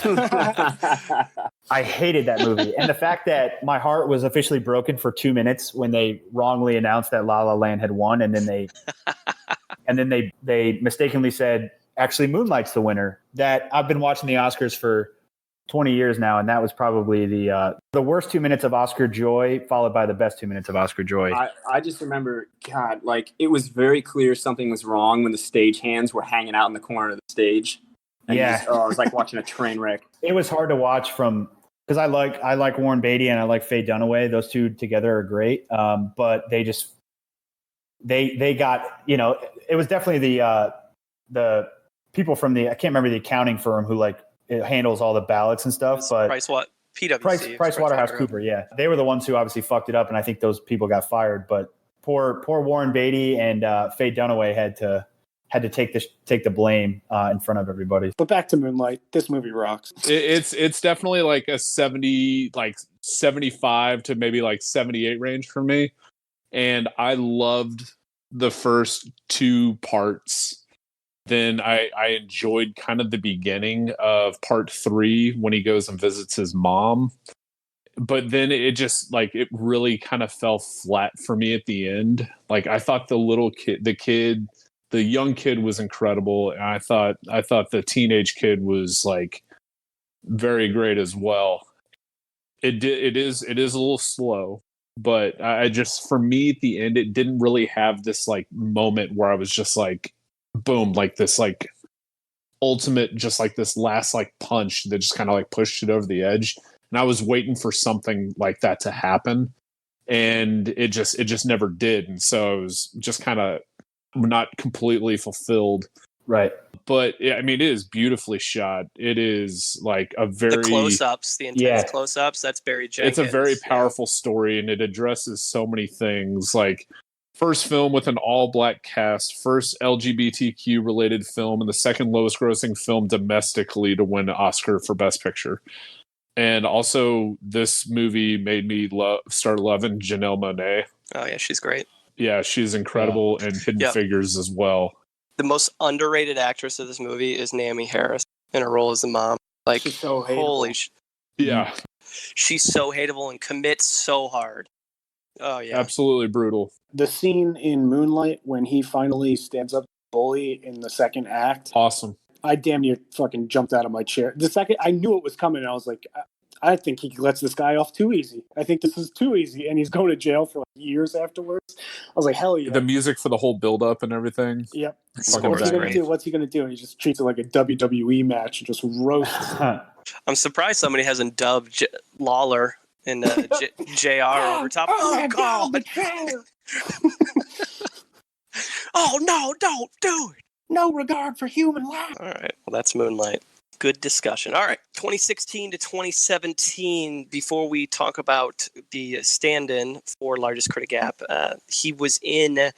I hated that movie. And the fact that my heart was officially broken for 2 minutes when they wrongly announced that La La Land had won, and then they mistakenly said actually Moonlight's the winner. That I've been watching the Oscars for 20 years now, and that was probably the worst 2 minutes of Oscar joy, followed by the best 2 minutes of Oscar joy. I just remember, God, like it was very clear something was wrong when the stage hands were hanging out in the corner of the stage. And Yeah. it was like watching a train wreck. It was hard to watch because I like Warren Beatty and I like Faye Dunaway. Those two together are great. But they just they got, it was definitely the people from I can't remember the accounting firm who it handles all the ballots and stuff. But PwC. Price Waterhouse Cooper. Yeah, they were the ones who obviously fucked it up, and I think those people got fired. But poor Warren Beatty and Faye Dunaway had to take the blame in front of everybody. But back to Moonlight, this movie rocks. It's definitely like a 70, like 75 to maybe like 78 range for me. And I loved the first two parts. Then I enjoyed kind of the beginning of part 3 when he goes and visits his mom. But then it just it really kind of fell flat for me at the end. Like I thought the young kid was incredible. And I thought the teenage kid was very great as well. It is a little slow, but I just, for me at the end, it didn't really have this moment where I was just boom, this ultimate, just this last punch that just kind of pushed it over the edge. And I was waiting for something like that to happen, and it just never did. And so it was just kind of not completely fulfilled. Right. But I mean, it is beautifully shot. It is a very the close-ups, the intense close-ups. That's Barry Jenkins. It's a very powerful story, and it addresses so many things. First film with an all-black cast, first LGBTQ-related film, and the second lowest-grossing film domestically to win an Oscar for Best Picture. And also, this movie made me start loving Janelle Monáe. Oh yeah, she's great. Yeah, she's incredible in Hidden Figures as well. The most underrated actress of this movie is Naomi Harris in her role as the mom. She's so hateable. Holy yeah. She's so hateable and commits so hard. Oh yeah. Absolutely brutal. The scene in Moonlight when he finally stands up to the bully in the second act. Awesome. I damn near fucking jumped out of my chair. The second I knew it was coming, and I was like, I think he lets this guy off too easy. I think this is too easy, and he's going to jail for years afterwards. I was like, hell yeah. The music for the whole build-up and everything. Yep. What's he going to do? What's he going to do? He just treats it like a WWE match and just roasts. I'm surprised somebody hasn't dubbed Lawler and JR over top. Oh, God. Oh, no, don't do it. No regard for human life. All right. Well, that's Moonlight. Good discussion. All right. 2016 to 2017, before we talk about the stand-in for Largest Critic Gap, he was in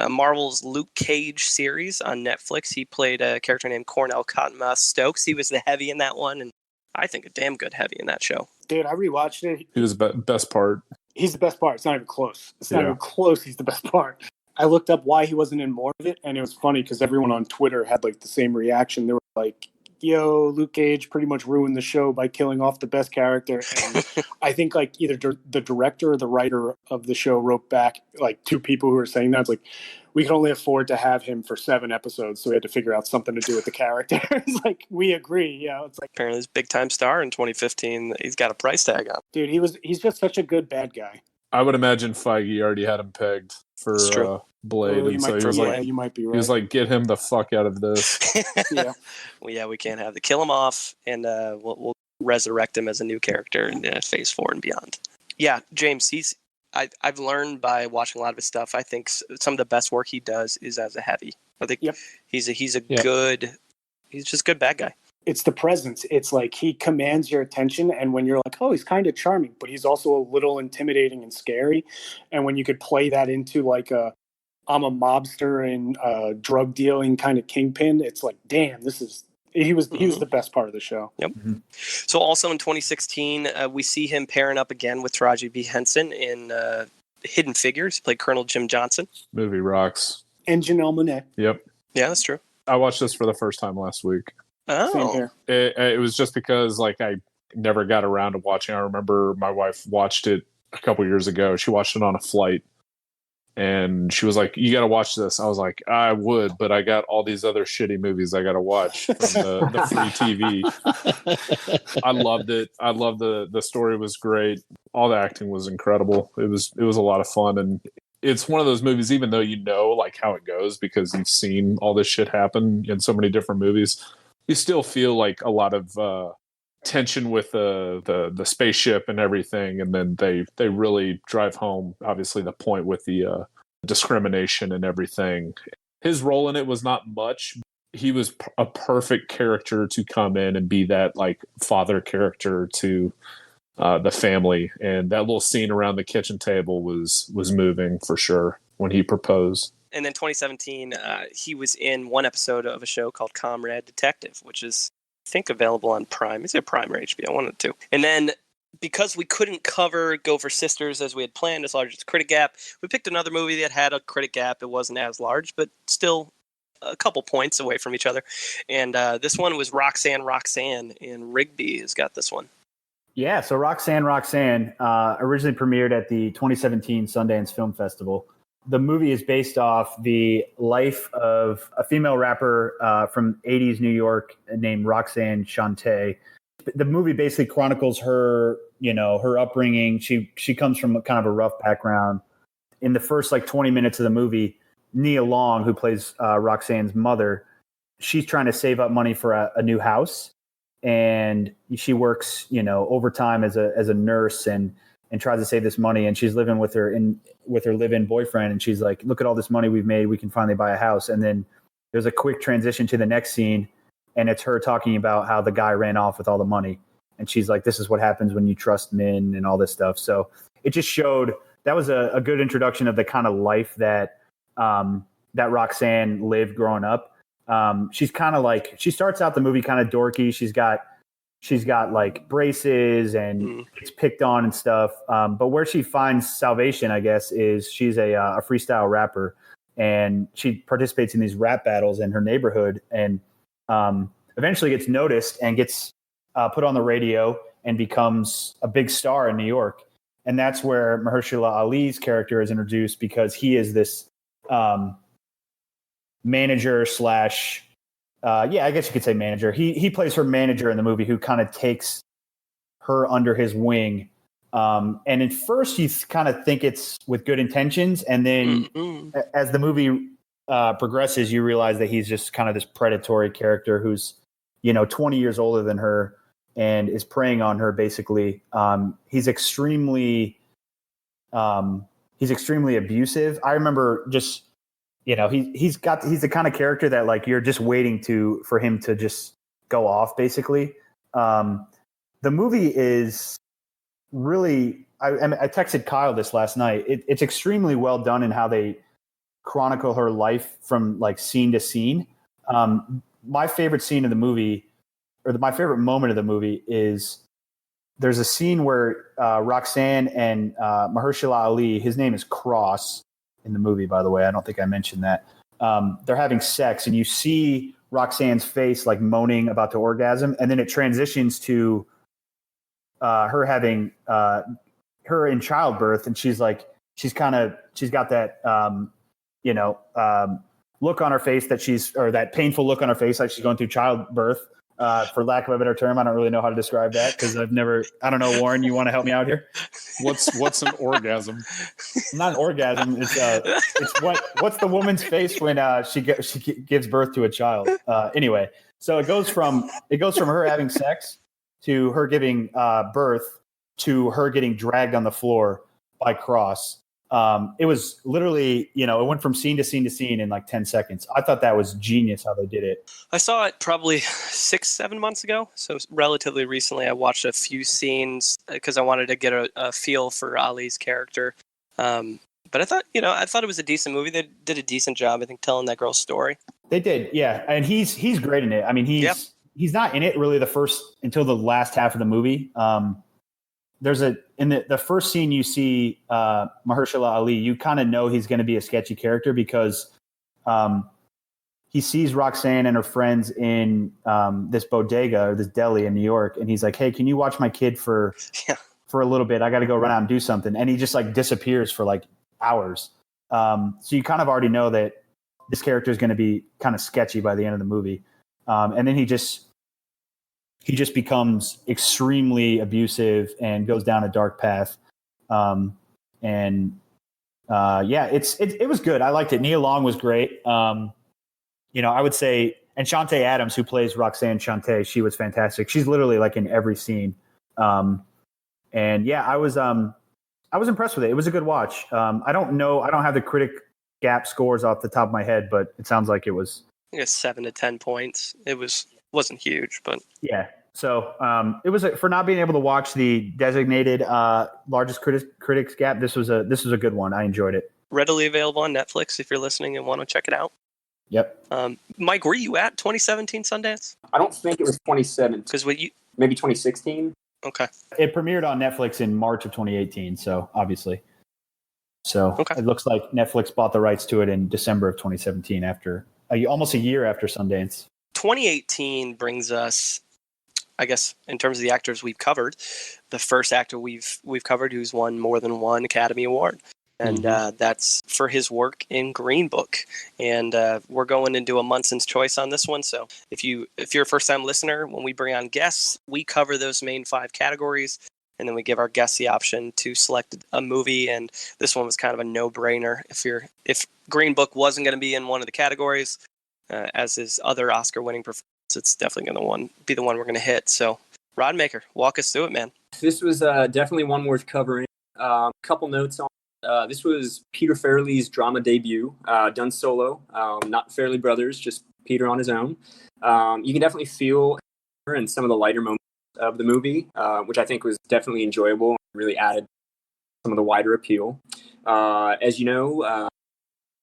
Marvel's Luke Cage series on Netflix. He played a character named Cornell Cottonmouth Stokes. He was the heavy in that one, and I think a damn good heavy in that show. Dude, I rewatched it. He was the best part. He's the best part. It's not even close. It's not even close. He's the best part. I looked up why he wasn't in more of it, and it was funny because everyone on Twitter had the same reaction. They were like, yo, Luke Cage pretty much ruined the show by killing off the best character. And I think either the director or the writer of the show wrote back two people who were saying that. It's we could only afford to have him for 7 episodes, so we had to figure out something to do with the character. It's we agree. It's apparently he's a big time star in 2015. He's got a price tag on. Dude, he's just such a good bad guy. I would imagine Feige already had him pegged for Blade, and so he was you might be right. He was get him the fuck out of this. Yeah. Well, we can't have to kill him off, and we'll resurrect him as a new character in Phase 4 and beyond. Yeah, James, I've learned by watching a lot of his stuff. I think some of the best work he does is as a heavy. I think he's good. He's just a good bad guy. It's the presence. It's he commands your attention, and when you're oh, he's kind of charming, but he's also a little intimidating and scary. And when you could play that into I'm a mobster and drug dealing kind of kingpin, it's damn, he was the best part of the show. Yep. Mm-hmm. So also in 2016, we see him pairing up again with Taraji P. Henson in Hidden Figures. He played Colonel Jim Johnson. Movie rocks. And Janelle Monáe. Yep. Yeah, that's true. I watched this for the first time last week. Oh. Same here. It was just because I never got around to watching. I remember my wife watched it a couple years ago. She watched it on a flight. And she was like, "You got to watch this." I was like, "I would, but I got all these other shitty movies I got to watch from the free TV." I loved it. I loved the story was great. All the acting was incredible. It was a lot of fun, and it's one of those movies. Even though you know like how it goes because you've seen all this shit happen in so many different movies, you still feel like a lot of tension with the spaceship and everything, and then they really drive home obviously the point with the discrimination and everything. His role in it was not much. He was a perfect character to come in and be that like father character to the family, and that little scene around the kitchen table was moving for sure when he proposed. And then 2017, he was in one episode of a show called Comrade Detective, which is, I think, available on Prime. Is it Prime or HBO? One of the two. And then because we couldn't cover Gopher Sisters as we had planned, as large as Critic Gap, we picked another movie that had a Critic Gap. It wasn't as large, but still a couple points away from each other. And this one was Roxanne, and Rigby has got this one. Yeah, so Roxanne originally premiered at the 2017 Sundance Film Festival. The movie is based off the life of a female rapper from 80s New York named Roxanne Shante. The movie basically chronicles her, her upbringing. She comes from kind of a rough background. In the first 20 minutes of the movie, Nia Long, who plays Roxanne's mother, she's trying to save up money for a new house, and she works, overtime as a nurse and tries to save this money. And she's living with her live-in boyfriend. And she's like, look at all this money we've made. We can finally buy a house. And then there's a quick transition to the next scene. And it's her talking about how the guy ran off with all the money. And she's like, this is what happens when you trust men and all this stuff. So it just showed that was a good introduction of the kind of life that Roxanne lived growing up. She's kind of like, she starts out the movie kind of dorky. She's got like braces and gets picked on and stuff. But where she finds salvation, I guess, is she's a freestyle rapper, and she participates in these rap battles in her neighborhood, and eventually gets noticed and gets put on the radio and becomes a big star in New York. And that's where Mahershala Ali's character is introduced, because he is this manager slash I guess you could say manager. He plays her manager in the movie, who kind of takes her under his wing. And at first you kind of think it's with good intentions. And then as the movie progresses, you realize that he's just kind of this predatory character who's, 20 years older than her and is preying on her, basically. He's extremely abusive. I remember just, he's the kind of character that like you're just waiting for him to just go off, basically. The movie is really, I texted Kyle this last night. It's extremely well done in how they chronicle her life from like scene to scene. My favorite scene of the movie, or my favorite moment of the movie, is there's a scene where Roxanne and Mahershala Ali, his name is Cross in the movie, by the way. I don't think I mentioned that. They're having sex, and you see Roxanne's face like moaning about to orgasm, and then it transitions to her having her in childbirth, and she's got that look on her face that painful look on her face, like she's going through childbirth. For lack of a better term, I don't really know how to describe that because I don't know, Warren, you want to help me out here? What's an orgasm? Not an orgasm. It's what's the woman's face when she gives birth to a child. Anyway, so it goes from her having sex to her giving birth to her getting dragged on the floor by Cross. It was literally, it went from scene to scene to scene in like 10 seconds. I thought that was genius how they did it. I saw it probably 6-7 months ago, so relatively recently. I watched a few scenes because I wanted to get a feel for Ali's character. But I thought it was a decent movie. They did a decent job, I think, telling that girl's story. They did, yeah. And he's great in it. I mean, he's not in it really until the last half of the movie. In the first scene you see Mahershala Ali, you kind of know he's going to be a sketchy character because he sees Roxanne and her friends in this bodega or this deli in New York, and he's like, "Hey, can you watch my kid for a little bit? I got to go run out and do something." And he just like disappears for like hours. So you kind of already know that this character is going to be kind of sketchy by the end of the movie. And then he just becomes extremely abusive and goes down a dark path. It was good. I liked it. Nia Long was great. I would say, and Shantae Adams, who plays Roxanne Shantae, she was fantastic. She's literally like in every scene. I was impressed with it. It was a good watch. I don't know. I don't have the critic gap scores off the top of my head, but it sounds like it was. I guess 7 to 10 points. It wasn't huge, but yeah. So it was for not being able to watch the designated largest critics gap. This was a good one. I enjoyed it. Readily available on Netflix if you're listening and want to check it out. Yep. Mike, were you at 2017 Sundance? I don't think it was 2017. Because maybe 2016. Okay. It premiered on Netflix in March of 2018. So obviously, It looks like Netflix bought the rights to it in December of 2017, after almost a year after Sundance. 2018 brings us, I guess, in terms of the actors we've covered, the first actor we've covered who's won more than one Academy Award. And that's for his work in Green Book. And we're going into a Munson's Choice on this one. So if you're a first-time listener, when we bring on guests, we cover those main 5 categories, and then we give our guests the option to select a movie. And this one was kind of a no-brainer. If Green Book wasn't going to be in one of the categories, as his other Oscar-winning performance, it's definitely going to be the one we're going to hit. So, Rodmaker, walk us through it, man. This was definitely one worth covering. Couple notes on. This was Peter Farrelly's drama debut, done solo, not Farrelly Brothers, just Peter on his own. You can definitely feel in some of the lighter moments of the movie, which I think was definitely enjoyable and really added some of the wider appeal. As you know,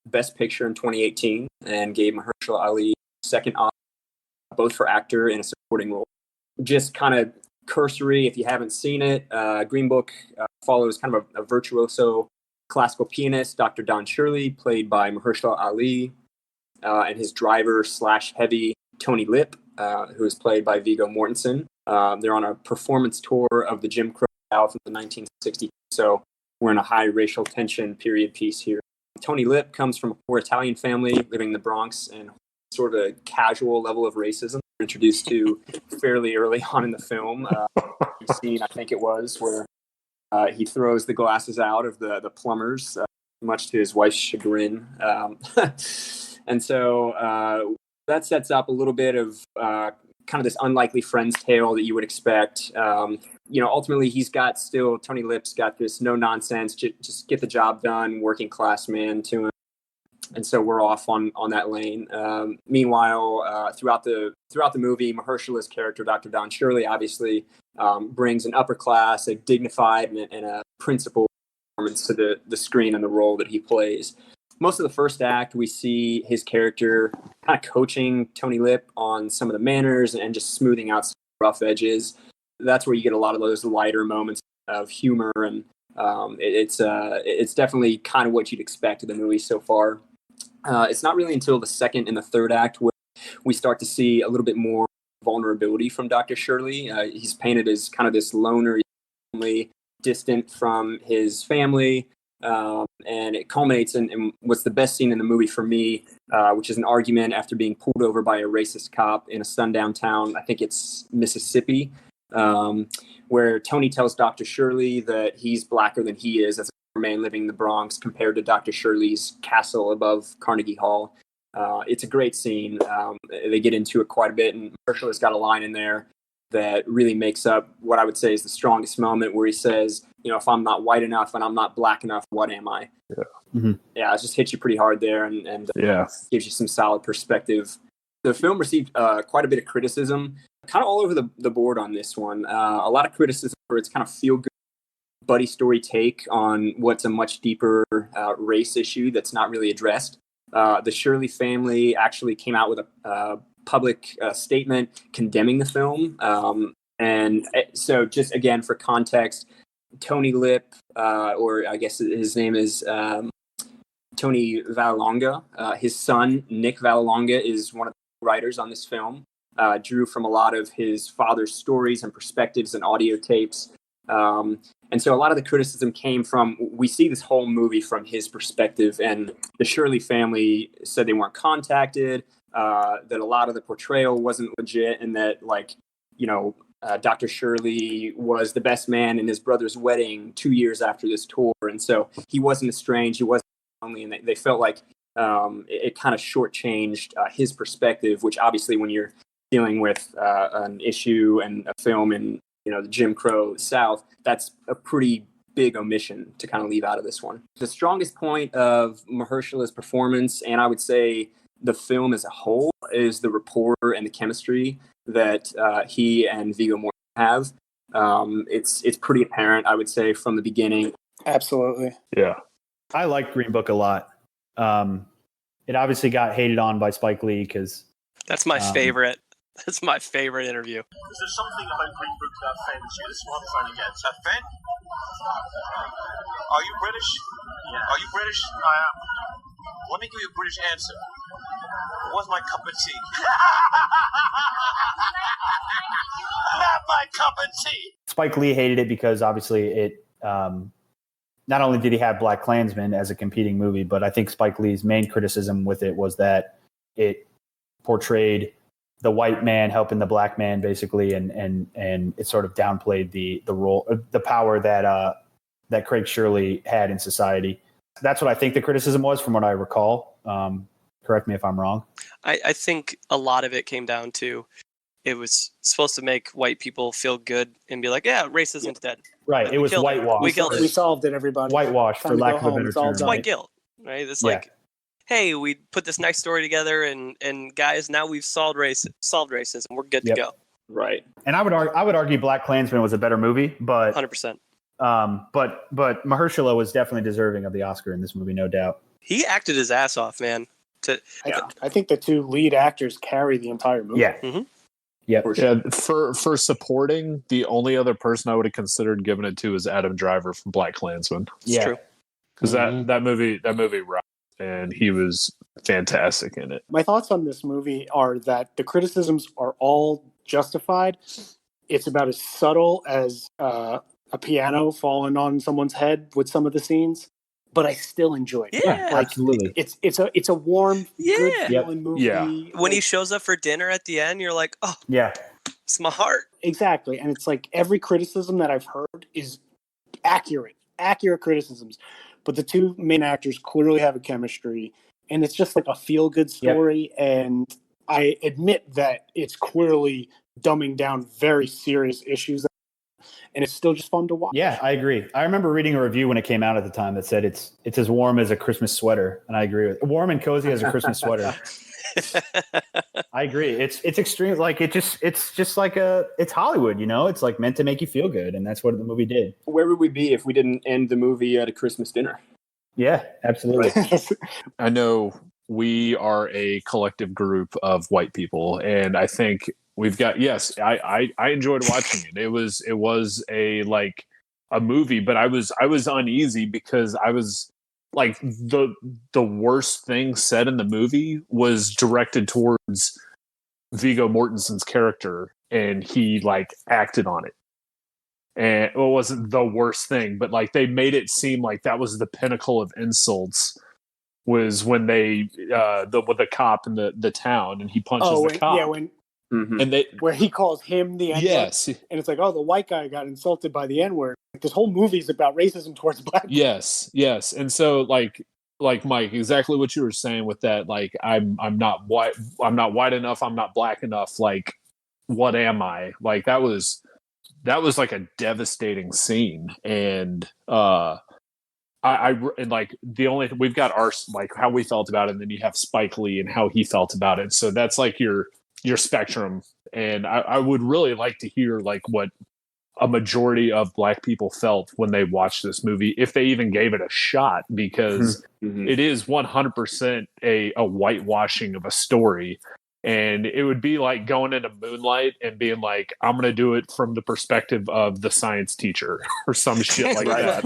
Best Picture in 2018 and gave Mahershala Ali second Oscar, both for actor and a supporting role. Just kind of cursory, if you haven't seen it, Green Book follows kind of a virtuoso classical pianist, Dr. Don Shirley, played by Mahershala Ali, and his driver/heavy, Tony Lip, who is played by Viggo Mortensen. They're on a performance tour of the Jim Crow South in the 1960s, so we're in a high racial tension period piece here. Tony Lip comes from a poor Italian family living in the Bronx and sort of a casual level of racism. We're introduced to fairly early on in the film. Scene, I think it was, where he throws the glasses out of the plumbers, much to his wife's chagrin. And so that sets up a little bit of kind of this unlikely friend's tale that you would expect. Ultimately, Tony Lip's got this no nonsense, just get the job done, working class man to him. And so we're off on that lane. Meanwhile, throughout the movie, Mahershala's character, Dr. Don Shirley, obviously brings an upper class, a dignified, and a principled performance to the screen and the role that he plays. Most of the first act, we see his character kind of coaching Tony Lip on some of the manners and just smoothing out some rough edges. That's where you get a lot of those lighter moments of humor, and it's definitely kind of what you'd expect of the movie so far. It's not really until the second and the third act where we start to see a little bit more vulnerability from Dr. Shirley. He's painted as kind of this loner, distant from his family, and it culminates in what's the best scene in the movie for me, which is an argument after being pulled over by a racist cop in a sundown town. I think it's Mississippi, where Tony tells Dr. Shirley that he's blacker than he is as a man living in the Bronx compared to Dr. Shirley's castle above Carnegie Hall. It's a great scene. They get into it quite a bit, and Mahershala's got a line in there that really makes up what I would say is the strongest moment, where he says, if I'm not white enough and I'm not black enough, what am I? Yeah, it just hits you pretty hard there, and gives you some solid perspective. The film received quite a bit of criticism, kind of all over the board on this one. A lot of criticism for its kind of feel-good buddy story take on what's a much deeper race issue that's not really addressed. The Shirley family actually came out with a public statement condemning the film. And so just again, for context, Tony Lip, or I guess his name is Tony Vallelonga, his son, Nick Vallelonga, is one of the writers on this film, drew from a lot of his father's stories and perspectives and audio tapes. And so a lot of the criticism came from, we see this whole movie from his perspective, and the Shirley family said they weren't contacted, that a lot of the portrayal wasn't legit, and that, like, you know, Dr. Shirley was the best man in his brother's wedding 2 years after this tour. And so he wasn't estranged, he wasn't lonely, and they felt like it kind of shortchanged his perspective, which obviously when you're dealing with an issue and a film in, you know, the Jim Crow South, that's a pretty big omission to kind of leave out of this one. The strongest point of Mahershala's performance, and I would say the film as a whole, is the rapport and the chemistry that he and Viggo Mortensen have. It's pretty apparent, I would say, from the beginning. Absolutely. Yeah. I like Green Book a lot. It obviously got hated on by Spike Lee because That's my favorite. That's my favorite interview. Is there something about Green Book that offends you? This is what I'm trying to get. Offend? Are you British? Yeah. Are you British? I am. Let me give you a British answer. What's my cup of tea? Not my cup of tea. Spike Lee hated it because obviously it not only did he have Black Klansman as a competing movie, but I think Spike Lee's main criticism with it was that it portrayed the white man helping the black man, basically, and it sort of downplayed the role, the power that Craig Shirley had in society. That's what I think the criticism was, from what I recall. Correct me if I'm wrong. I think a lot of it came down to, it was supposed to make white people feel good and be like, yeah, racism's dead. Right. It was whitewash. We solved it, everybody. Whitewash, for lack of a better term. It's white guilt, right? It's like, hey, we put this nice story together, and guys, now we've solved racism. We're good to go. Right. And I would argue Black Klansman was a better movie, but 100%. But Mahershala was definitely deserving of the Oscar in this movie, no doubt. He acted his ass off, man. I think the two lead actors carry the entire movie. Yeah. Mm-hmm. Yeah. For supporting, the only other person I would have considered giving it to is Adam Driver from Black Klansman. It's true. Because that movie rocked, and he was fantastic in it. My thoughts on this movie are that the criticisms are all justified. It's about as subtle as a piano falling on someone's head with some of the scenes, but I still enjoy it. Yeah, absolutely. It's a warm, good feeling movie. Yeah. When he shows up for dinner at the end, you're like, oh, yeah, it's my heart. Exactly. And it's like every criticism that I've heard is accurate criticisms. But the two main actors clearly have a chemistry, and it's just like a feel-good story. Yep. And I admit that it's clearly dumbing down very serious issues, and it's still just fun to watch. Yeah, I agree. I remember reading a review when it came out at the time that said it's as warm as a Christmas sweater, and I agree with it. Warm and cozy as a Christmas sweater. I agree. It's extreme. Like it's just like it's Hollywood, you know. It's like meant to make you feel good, and that's what the movie did. Where would we be if we didn't end the movie at a Christmas dinner? Yeah, absolutely. I know we are a collective group of white people, and I think we've got. Yes, I enjoyed watching it. It was a movie, but I was uneasy because I was. Like the worst thing said in the movie was directed towards Viggo Mortensen's character, and he like acted on it. And it wasn't the worst thing, but like they made it seem like that was the pinnacle of insults. Was when they with the cop in the town, and he punches the cop. Yeah, and where he calls him the N-word. Yes, and it's like, oh, the white guy got insulted by the N-word. Like, this whole movie is about racism towards black people. Yes, and so like Mike, exactly what you were saying with that. Like, I'm not white enough. I'm not black enough. Like, what am I? Like that was like a devastating scene, and I like the only we've got our like how we felt about it, and then you have Spike Lee and how he felt about it. So that's like your spectrum, and I would really like to hear like what a majority of black people felt when they watched this movie, if they even gave it a shot, because it is 100% a whitewashing of a story. And it would be like going into Moonlight and being like, I'm going to do it from the perspective of the science teacher or some shit like that.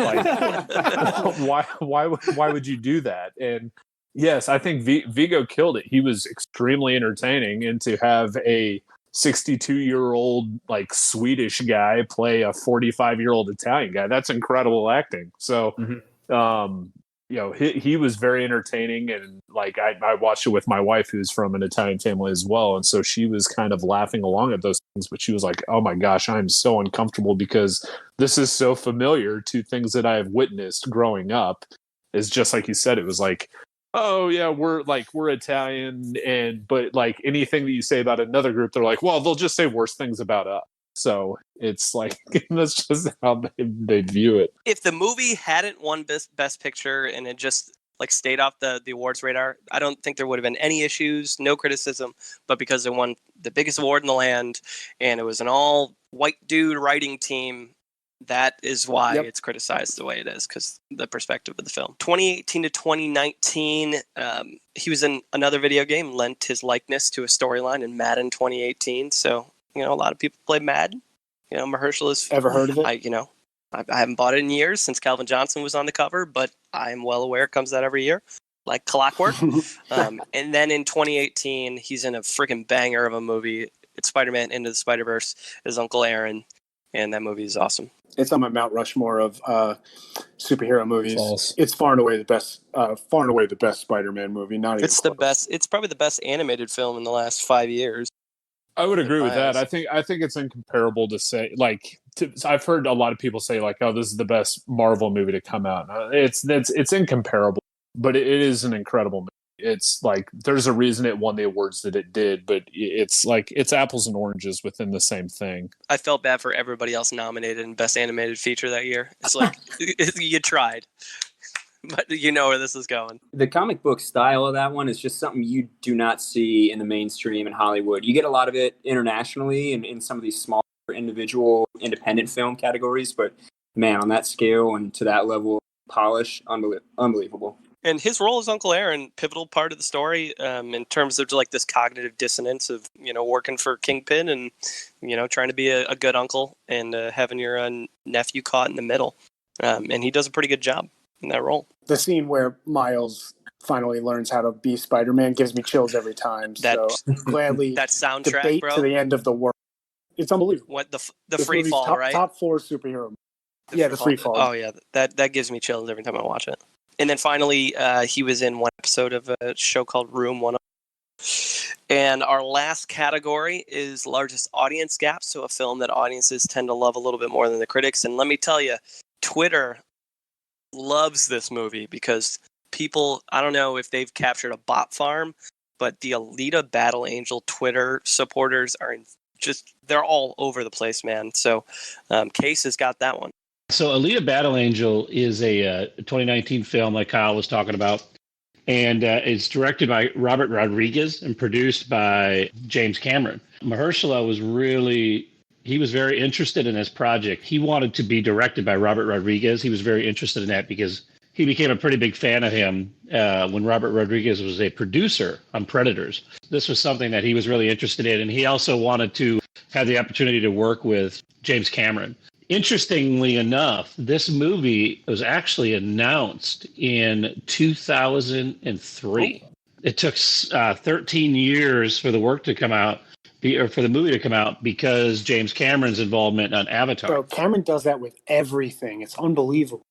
Like, why would you do that? And yes, I think Viggo killed it. He was extremely entertaining, and to have a 62-year-old like Swedish guy play a 45-year-old Italian guy. That's incredible acting. So, he was very entertaining, and like I watched it with my wife, who's from an Italian family as well, and so she was kind of laughing along at those things, but she was like, "Oh my gosh, I'm so uncomfortable because this is so familiar to things that I have witnessed growing up." It's just like you said, it was like, "Oh yeah, we're Italian, but like anything that you say about another group, they're like, well, they'll just say worse things about us." So it's like that's just how they view it. If the movie hadn't won best picture and it just like stayed off the awards radar, I don't think there would have been any issues, no criticism. But because it won the biggest award in the land and it was an all white dude writing team, that is why it's criticized the way it is, because the perspective of the film. 2018 to 2019, he was in another video game, lent his likeness to a storyline in Madden 2018. So, a lot of people play Madden. Mahershala's... Ever heard of it? I haven't bought it in years since Calvin Johnson was on the cover, but I'm well aware it comes out every year, like clockwork. And then in 2018, he's in a freaking banger of a movie. It's Spider-Man Into the Spider-Verse as Uncle Aaron, and that movie is awesome. It's on my Mount Rushmore of superhero movies. False. It's far and away the best Spider-Man movie. Not even It's the best. It's probably the best animated film in the last 5 years. I would agree with that. I think it's incomparable to say, like, I've heard a lot of people say, like, "Oh, this is the best Marvel movie to come out." It's incomparable, but it is an incredible movie. It's like there's a reason it won the awards that it did, but it's like it's apples and oranges within the same thing. I felt bad for everybody else nominated in Best Animated Feature that year. It's like you tried. But you know where this is going. The comic book style of that one is just something you do not see in the mainstream in Hollywood. You get a lot of it internationally and in some of these smaller individual independent film categories. But man, on that scale and to that level of polish, unbelievable. And his role as Uncle Aaron, pivotal part of the story in terms of like this cognitive dissonance of, working for Kingpin and, trying to be a good uncle and having your nephew caught in the middle. And he does a pretty good job in that role. The scene where Miles finally learns how to be Spider-Man gives me chills every time. So gladly that soundtrack, debate bro. to the end of the world. It's unbelievable. What the free fall, right? Top 4 superhero. The free fall. Oh yeah, that gives me chills every time I watch it. And then finally, he was in one episode of a show called Room 101. And our last category is largest audience gap. So a film that audiences tend to love a little bit more than the critics. And let me tell you, Twitter loves this movie because people, I don't know if they've captured a bot farm, but the Alita Battle Angel Twitter supporters are they're all over the place, man. So Case has got that one. So Alita Battle Angel is a 2019 film like Kyle was talking about. And it's directed by Robert Rodriguez and produced by James Cameron. Mahershala was very interested in this project. He wanted to be directed by Robert Rodriguez. He was very interested in that because he became a pretty big fan of him when Robert Rodriguez was a producer on Predators. This was something that he was really interested in, and he also wanted to have the opportunity to work with James Cameron. Interestingly enough, this movie was actually announced in 2003. It took 13 years for the work to come out, or for the movie to come out, because James Cameron's involvement on Avatar. Bro, Cameron does that with everything. It's unbelievable.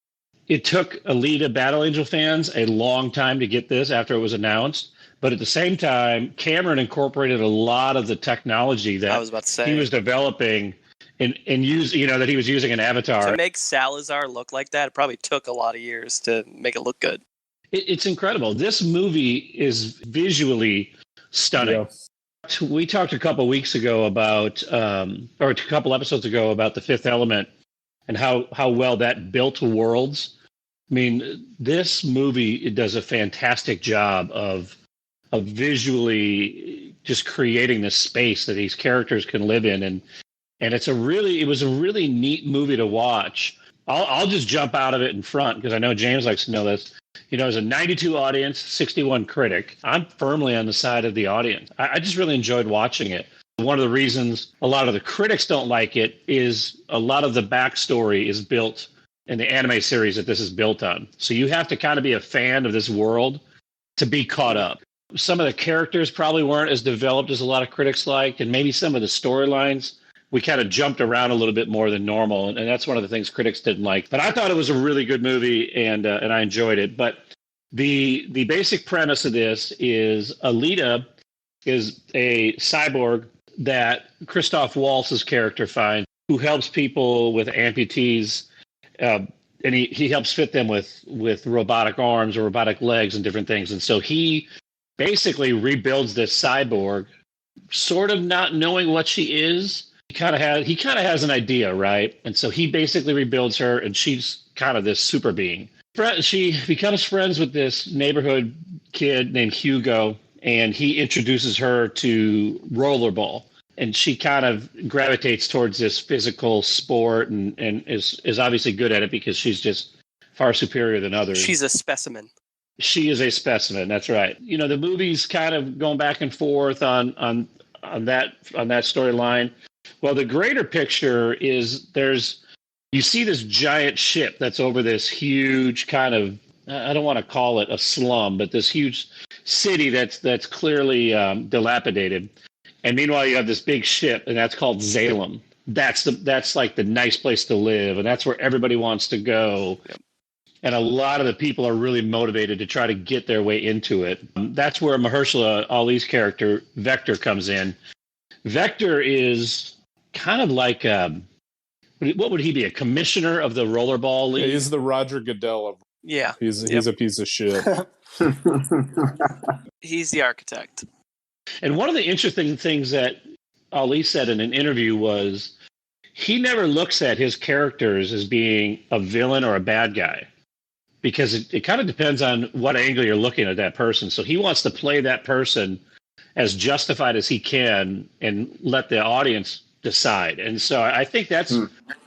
It took Alita Battle Angel fans a long time to get this after it was announced. But at the same time, Cameron incorporated a lot of the technology that I was about to say. He was developing and use, that he was using in Avatar. To make Salazar look like that, it probably took a lot of years to make it look good. It's incredible. This movie is visually stunning. Yeah. We talked a couple weeks ago about, or a couple episodes ago about The Fifth Element and how well that built worlds. I mean, this movie, it does a fantastic job of visually just creating this space that these characters can live in. And it was a really neat movie to watch. I'll just jump out of it in front because I know James likes to know this. It's a 92 audience, 61 critic. I'm firmly on the side of the audience. I just really enjoyed watching it. One of the reasons a lot of the critics don't like it is a lot of the backstory is built in the anime series that this is built on. So you have to kind of be a fan of this world to be caught up. Some of the characters probably weren't as developed as a lot of critics liked, and maybe some of the storylines, we kind of jumped around a little bit more than normal, and that's one of the things critics didn't like. But I thought it was a really good movie, and I enjoyed it. But the basic premise of this is Alita is a cyborg that Christoph Waltz's character finds, who helps people with amputees, and he helps fit them with robotic arms or robotic legs and different things. And so he basically rebuilds this cyborg, sort of not knowing what she is. He kind of has an idea, right? And so he basically rebuilds her, and she's kind of this super being. She becomes friends with this neighborhood kid named Hugo, and he introduces her to rollerball. And she kind of gravitates towards this physical sport and is obviously good at it because she's just far superior than others. She's a specimen. She is a specimen. That's right. You know, the movie's kind of going back and forth on that storyline. Well, the greater picture is you see this giant ship that's over this huge kind of, I don't want to call it a slum, but this huge city that's clearly dilapidated. And meanwhile, you have this big ship, and that's called Salem. That's like the nice place to live, and that's where everybody wants to go. Yep. And a lot of the people are really motivated to try to get their way into it. That's where Mahershala Ali's character, Vector, comes in. Vector is kind of like, what would he be, a commissioner of the rollerball league? Yeah, he's the Roger Goodell of. Yeah. He's a piece of shit. He's the architect. And one of the interesting things that Ali said in an interview was he never looks at his characters as being a villain or a bad guy, because it kind of depends on what angle you're looking at that person. So he wants to play that person as justified as he can and let the audience decide. And so I think that's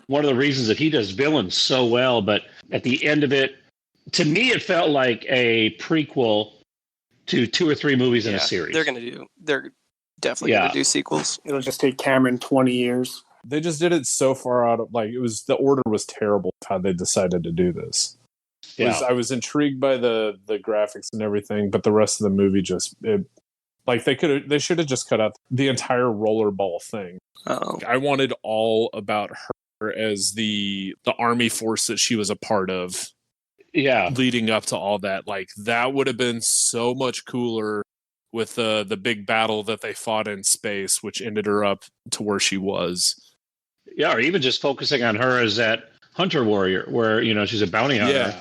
one of the reasons that he does villains so well. But at the end of it, to me, it felt like a prequel to 2 or 3 movies in a series. They're definitely going to do sequels. It'll just take Cameron 20 years. They just did it so far out of, like, the order was terrible how they decided to do this. Yeah. I was intrigued by the graphics and everything, but the rest of the movie they should have just cut out the entire rollerball thing. Oh. I wanted all about her as the army force that she was a part of. Yeah. Leading up to all that. Like, that would have been so much cooler with the big battle that they fought in space, which ended her up to where she was. Yeah, or even just focusing on her as that hunter warrior where, she's a bounty hunter.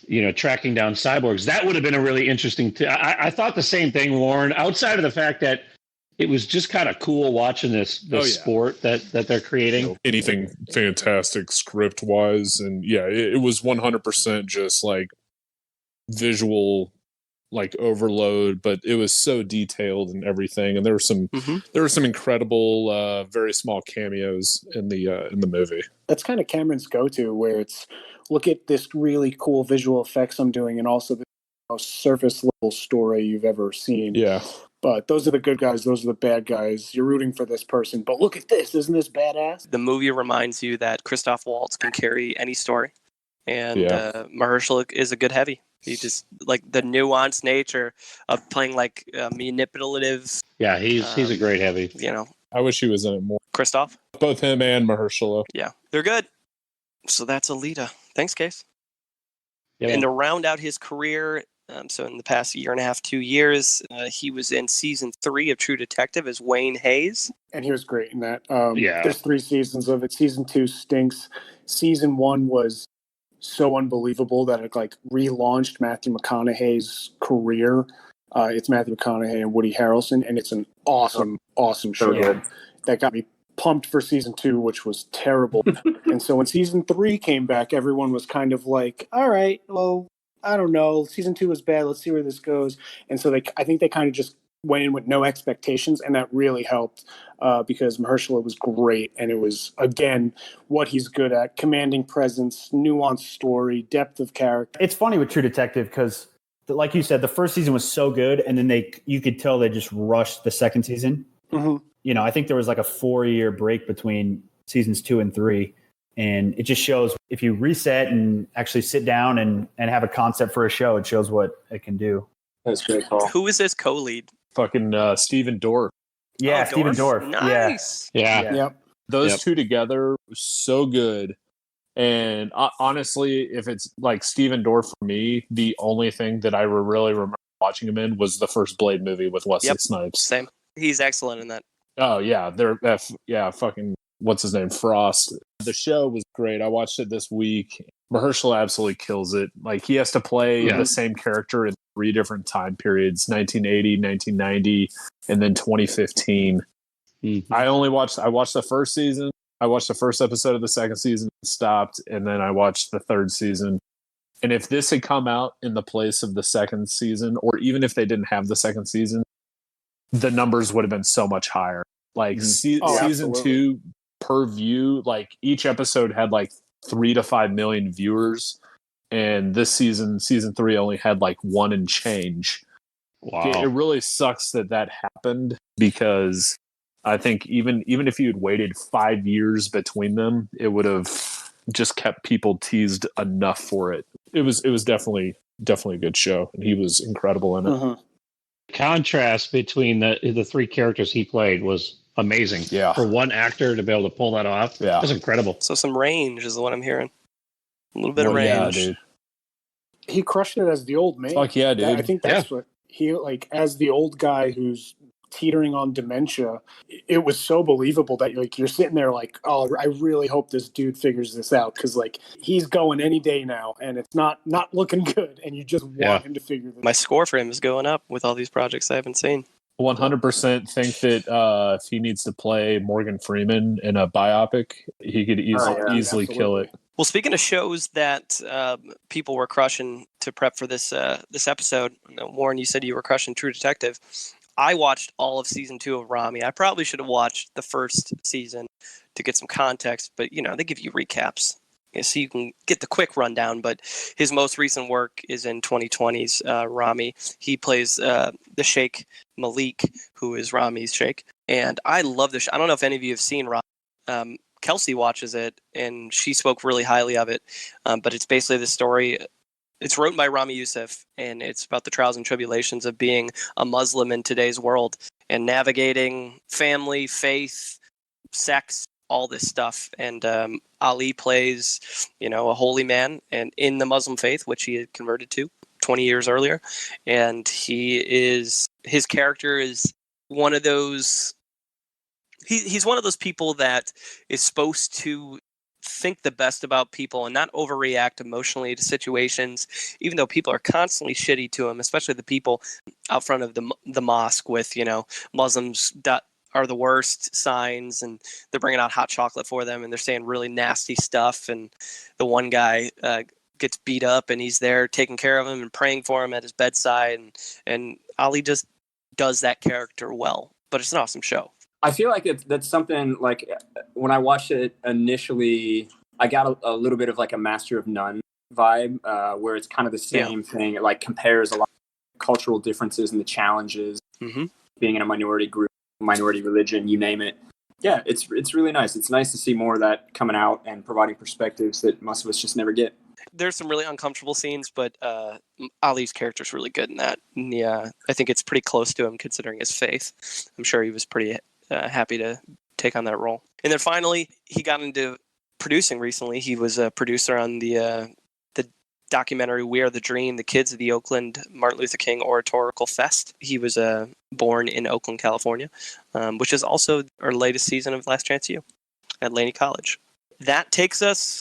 Yeah. Tracking down cyborgs. That would have been a really interesting I thought the same thing, Warren, outside of the fact that it was just kind of cool watching this sport that they're creating. Anything fantastic script wise. And yeah, it was 100% just like visual, like overload, but it was so detailed and everything. And there were some incredible, very small cameos in the movie. That's kind of Cameron's go-to, where it's, look at this really cool visual effects I'm doing, and also the most surface level story you've ever seen. Yeah. But those are the good guys. Those are the bad guys. You're rooting for this person. But look at this. Isn't this badass? The movie reminds you that Christoph Waltz can carry any story. And Mahershala is a good heavy. He just, like, the nuanced nature of playing, like, manipulative. Yeah, he's a great heavy. I wish he was in it more. Christoph? Both him and Mahershala. Yeah, they're good. So that's Alita. Thanks, Case. Yeah. And to round out his career, so in the past 1.5 to 2 years, he was in season 3 of True Detective as Wayne Hayes. And he was great in that. There's 3 seasons of it. Season 2 stinks. Season 1 was so unbelievable that it like relaunched Matthew McConaughey's career. It's Matthew McConaughey and Woody Harrelson, and it's an awesome show. That got me pumped for season 2, which was terrible. And so when season 3 came back, everyone was kind of like, all right, well, I don't know. Season 2 was bad. Let's see where this goes. And so I think they kind of just went in with no expectations, and that really helped because Mahershala was great. And it was, again, what he's good at: commanding presence, nuanced story, depth of character. It's funny with True Detective because, like you said, the first season was so good, and then you could tell they just rushed the second season. Mm-hmm. I think there was like a 4-year break between seasons 2 and 3. And it just shows if you reset and actually sit down and have a concept for a show, it shows what it can do. That's a great call. Who is this co-lead? Fucking Steven Dorff. Yeah, Oh, Stephen Dorff. Nice. Yeah. Yep. Those Yep. two together were so good. And honestly, if it's like Steven Dorff for me, the only thing that I really remember watching him in was the first Blade movie with Wesley Snipes. Same. He's excellent in that. Oh yeah, fucking what's his name, Frost. The show was great. I watched it this week. Mahershala absolutely kills it. Like he has to play the same character in 3 different time periods: 1980, 1990, and then 2015. Mm-hmm. I watched the first season. I watched the first episode of the second season, stopped, and then I watched the third season. And if this had come out in the place of the second season, or even if they didn't have the second season, the numbers would have been so much higher. Like season absolutely. 2 per view, like each episode had like 3 to 5 million viewers, and this season 3 only had like 1 and change. Wow. It really sucks that happened, because I think even if you had waited 5 years between them, it would have just kept people teased enough for it. It was definitely a good show, and he was incredible in it. Mm-hmm. Contrast between the 3 characters he played was amazing. Yeah. For one actor to be able to pull that off, Yeah. was incredible. So some range is what I'm hearing. A little bit of range. Yeah, dude. He crushed it as the old man. Fuck yeah, dude. I think that's what he, like, as the old guy who's teetering on dementia. It was so believable that you're sitting there like, oh, I really hope this dude figures this out, because like he's going any day now, and it's not looking good, and you just want him to figure this out. My score for him is going up with all these projects I haven't seen. 100% think that if he needs to play Morgan Freeman in a biopic, he could easily kill it. Well, speaking of shows that people were crushing to prep for this episode, Warren, you said you were crushing True Detective. I watched all of season 2 of Remy. I probably should have watched the first season to get some context, but they give you recaps, so you can get the quick rundown. But his most recent work is in 2020's Remy. He plays the Sheikh Malik, who is Ramy's Sheikh, and I love this show. I don't know if any of you have seen Remy. Kelsey watches it, and she spoke really highly of it. But it's basically the story. It's written by Ramy Youssef, and it's about the trials and tribulations of being a Muslim in today's world and navigating family, faith, sex, all this stuff. And Ali plays, a holy man and in the Muslim faith, which he had converted to 20 years earlier. And his character is one of those. He's one of those people that is supposed to think the best about people and not overreact emotionally to situations, even though people are constantly shitty to him, especially the people out front of the mosque with, Muslims that are the worst signs, and they're bringing out hot chocolate for them, and they're saying really nasty stuff. And the one guy gets beat up, and he's there taking care of him and praying for him at his bedside. And Ali just does that character well, but it's an awesome show. I feel like that's something, like, when I watched it initially, I got a little bit of like a Master of None vibe, where it's kind of the same thing. It like compares a lot of cultural differences and the challenges being in a minority group, minority religion, you name it. Yeah, it's really nice. It's nice to see more of that coming out and providing perspectives that most of us just never get. There's some really uncomfortable scenes, but Ali's character is really good in that. And yeah, I think it's pretty close to him considering his faith. I'm sure he was pretty happy to take on that role. And then finally, he got into producing recently. He was a producer on the documentary We Are the Dream, the kids of the Oakland Martin Luther King Oratorical Fest. He was born in Oakland, California, which is also our latest season of Last Chance U at Laney College. That takes us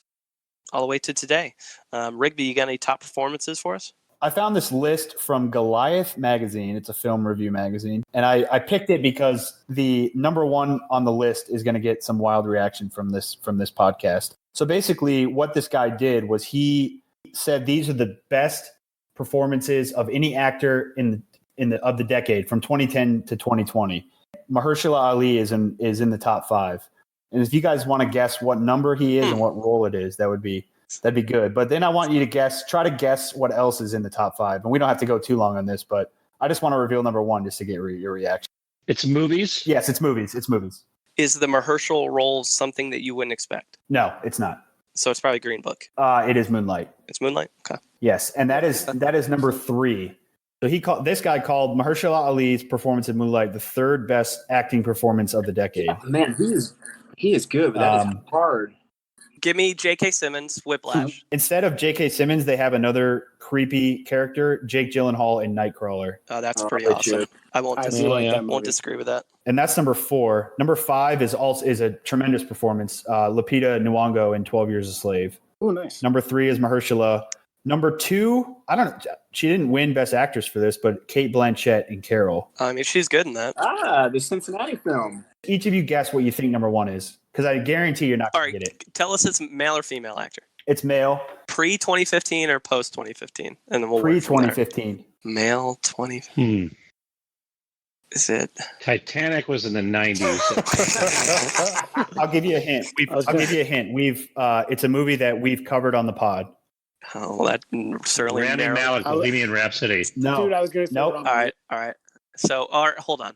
all the way to today. Rigby, you got any top performances for us? I found this list from Goliath magazine. It's a film review magazine. And I picked it because the number one on the list is going to get some wild reaction from this podcast. So basically what this guy did was he said these are the best performances of any actor of the decade from 2010 to 2020. Mahershala Ali is in the top 5. And if you guys want to guess what number he is and what role it is, that'd be good. But then I want you to try to guess what else is in the top 5. And we don't have to go too long on this, but I just want to reveal number 1 just to get your reaction. It's movies? Yes, it's movies. It's movies. Is the Mahershala role something that you wouldn't expect? No, it's not. So it's probably Green Book. It is Moonlight. It's Moonlight? Okay. Yes, and that is number 3. So this guy called Mahershala Ali's performance in Moonlight the third best acting performance of the decade. Yeah, man, he is good, but that is hard. Give me J.K. Simmons, Whiplash. Instead of J.K. Simmons, they have another creepy character, Jake Gyllenhaal in Nightcrawler. Oh, that's pretty awesome. I won't disagree with that. And that's number 4. Number 5 is a tremendous performance. Lupita Nyong'o in 12 Years a Slave. Oh, nice. Number 3 is Mahershala. Number 2, I don't know. She didn't win Best Actress for this, but Cate Blanchett in Carol. I mean, she's good in that. The Cincinnati film. Each of you guess what you think number 1 is, because I guarantee you're not going to get it. Tell us it's male or female actor. It's male. Pre-2015 or post-2015? And then we'll Pre-2015. Male 20. Is it? Titanic was in the 90s. I'll give you a hint. It's a movie that we've covered on the pod. Oh, that certainly. Rami Malek, Bohemian Rhapsody. No, dude, I was going to say. Nope. All right. So, hold on.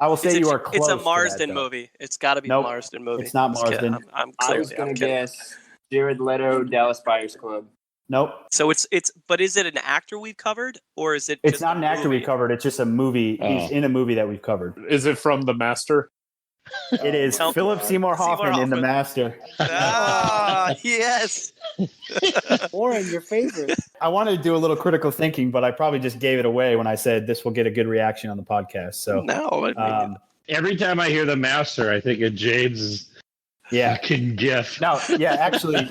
I will say you are close. It's a Marsden movie. It's got to be a Marsden movie. It's not Marsden. I was going to guess Jared Leto, Dallas Buyers Club. Nope. So but is it an actor we've covered, or is it? It's not an actor we've covered. It's just a movie. Oh. He's in a movie that we've covered. Is it from The Master? It is Philip Seymour Hoffman in The Master. Ah, yes. Warren, your favorite. I wanted to do a little critical thinking, but I probably just gave it away when I said this will get a good reaction on the podcast. So no, every time I hear The Master, I think of James's fucking gift. No, actually,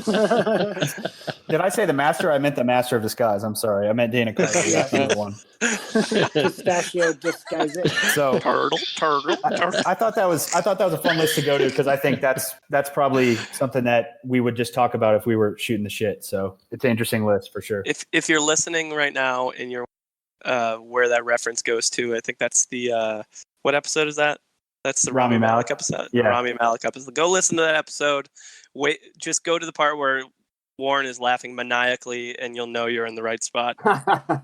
did I say The Master? I meant The Master of Disguise. I'm sorry, I meant Dana Carvey. That's the one. Pistachio disguise it. So turtle. I thought that was a fun list to go to, because I think that's probably something that we would just talk about if we were shooting the shit. So it's an interesting list for sure. If you're listening right now and you're where that reference goes to, I think that's the what episode is that? That's the Rami Malek episode. Yeah. Rami Malek episode. Go listen to that episode. Wait, just go to the part where Warren is laughing maniacally, and you'll know you're in the right spot.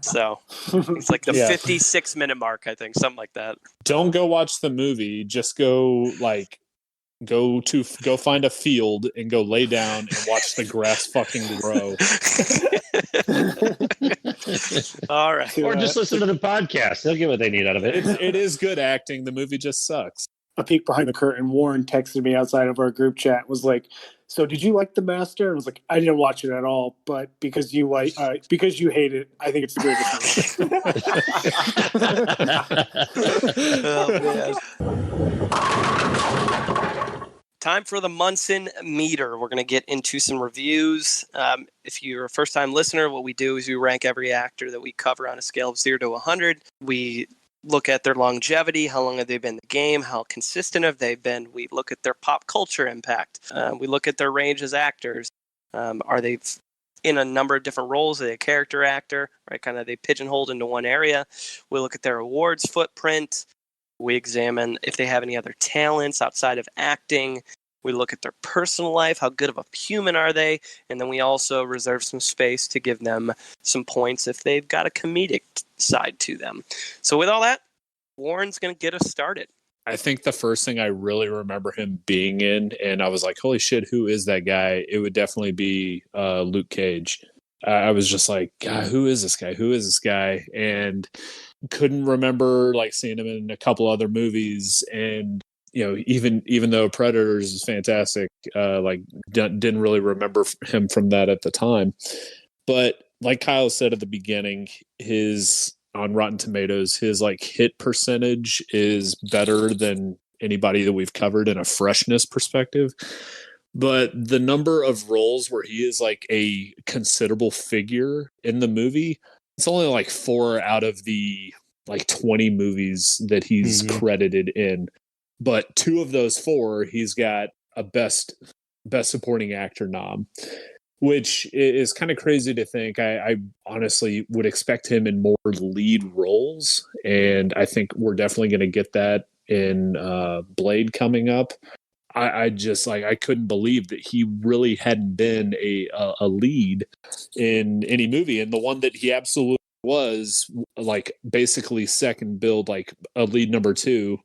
So it's like the 56-minute mark, I think, something like that. Don't go watch the movie. Just go find a field and go lay down and watch the grass fucking grow. All right. Or just listen to the podcast. They'll get what they need out of it. It is good acting. The movie just sucks. A peek behind the curtain. Warren texted me outside of our group chat. Was like, "So did you like The Master?" And I was like, "I didn't watch it at all, but because you hate it, I think it's the greatest movie." Time for the Munson meter. We're going to get into some reviews. If you're a first-time listener, what we do is we rank every actor that we cover on a scale of 0 to 100. We look at their longevity, how long have they been in the game, how consistent have they been. We look at their pop culture impact. We look at their range as actors. Are they in a number of different roles? Are they a character actor? Right, kind of they pigeonholed into one area. We look at their awards footprint. We examine if they have any other talents outside of acting. We look at their personal life. How good of a human are they? And then we also reserve some space to give them some points if they've got a comedic side to them. So with all that, Warren's going to get us started. I think the first thing I really remember him being in, and I was like, holy shit, who is that guy? It would definitely be Luke Cage. I was just like, God, who is this guy? Who is this guy? And couldn't remember like seeing him in a couple other movies. And, you know, even though Predators is fantastic, didn't really remember him from that at the time. But like Kyle said at the beginning, on Rotten Tomatoes, his like hit percentage is better than anybody that we've covered in a freshness perspective. But the number of roles where he is like a considerable figure in the movie, it's only like 4 out of the like 20 movies that he's credited in. But 2 of those 4, he's got a best supporting actor nom, which is kind of crazy to think. I honestly would expect him in more lead roles, and I think we're definitely going to get that in Blade coming up. I just I couldn't believe that he really hadn't been a lead in any movie, and the one that he absolutely was, like basically second billed, like a lead number 2.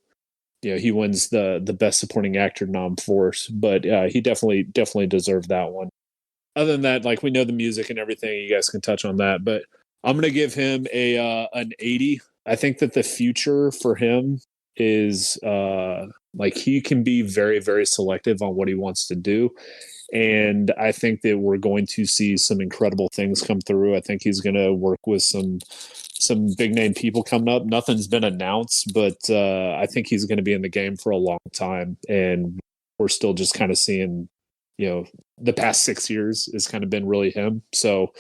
You know, he wins the best supporting actor nom for us, but he definitely deserved that one. Other than that, like, we know the music and everything. You guys can touch on that, but I'm gonna give him an 80. I think that the future for him is like he can be very, very selective on what he wants to do. And I think that we're going to see some incredible things come through. I think he's going to work with some big name people coming up. Nothing's been announced, but I think he's going to be in the game for a long time. And we're still just kind of seeing, the past 6 years has kind of been really him. So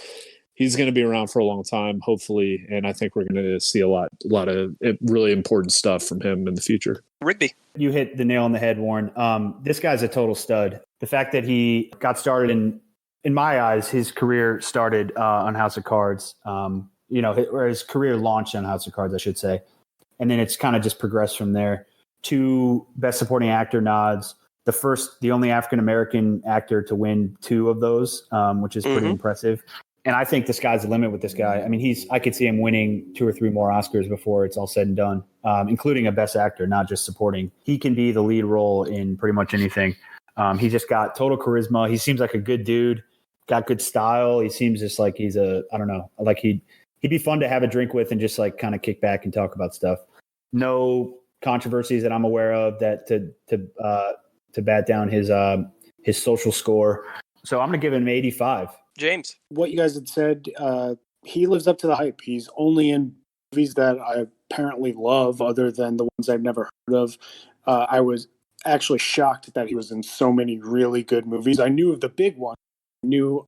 he's going to be around for a long time, hopefully. And I think we're going to see a lot of really important stuff from him in the future. Rigby. You hit the nail on the head, Warren. This guy's a total stud. The fact that he got started in my eyes, his career started on House of Cards, or his career launched on House of Cards, I should say. And then it's kind of just progressed from there. 2 Best Supporting Actor nods. The only African-American actor to win 2 of those, which is pretty impressive. And I think the sky's the limit with this guy. I mean, I could see him winning 2 or 3 more Oscars before it's all said and done, including a Best Actor, not just supporting. He can be the lead role in pretty much anything. He just got total charisma. He seems like a good dude, got good style. He seems just like he's like he'd be fun to have a drink with and just like kind of kick back and talk about stuff. No controversies that I'm aware of that to bat down his social score. So I'm going to give him an 85. James. What you guys had said, he lives up to the hype. He's only in movies that I apparently love other than the ones I've never heard of. I was actually shocked that he was in so many really good movies. I knew of the big one. I knew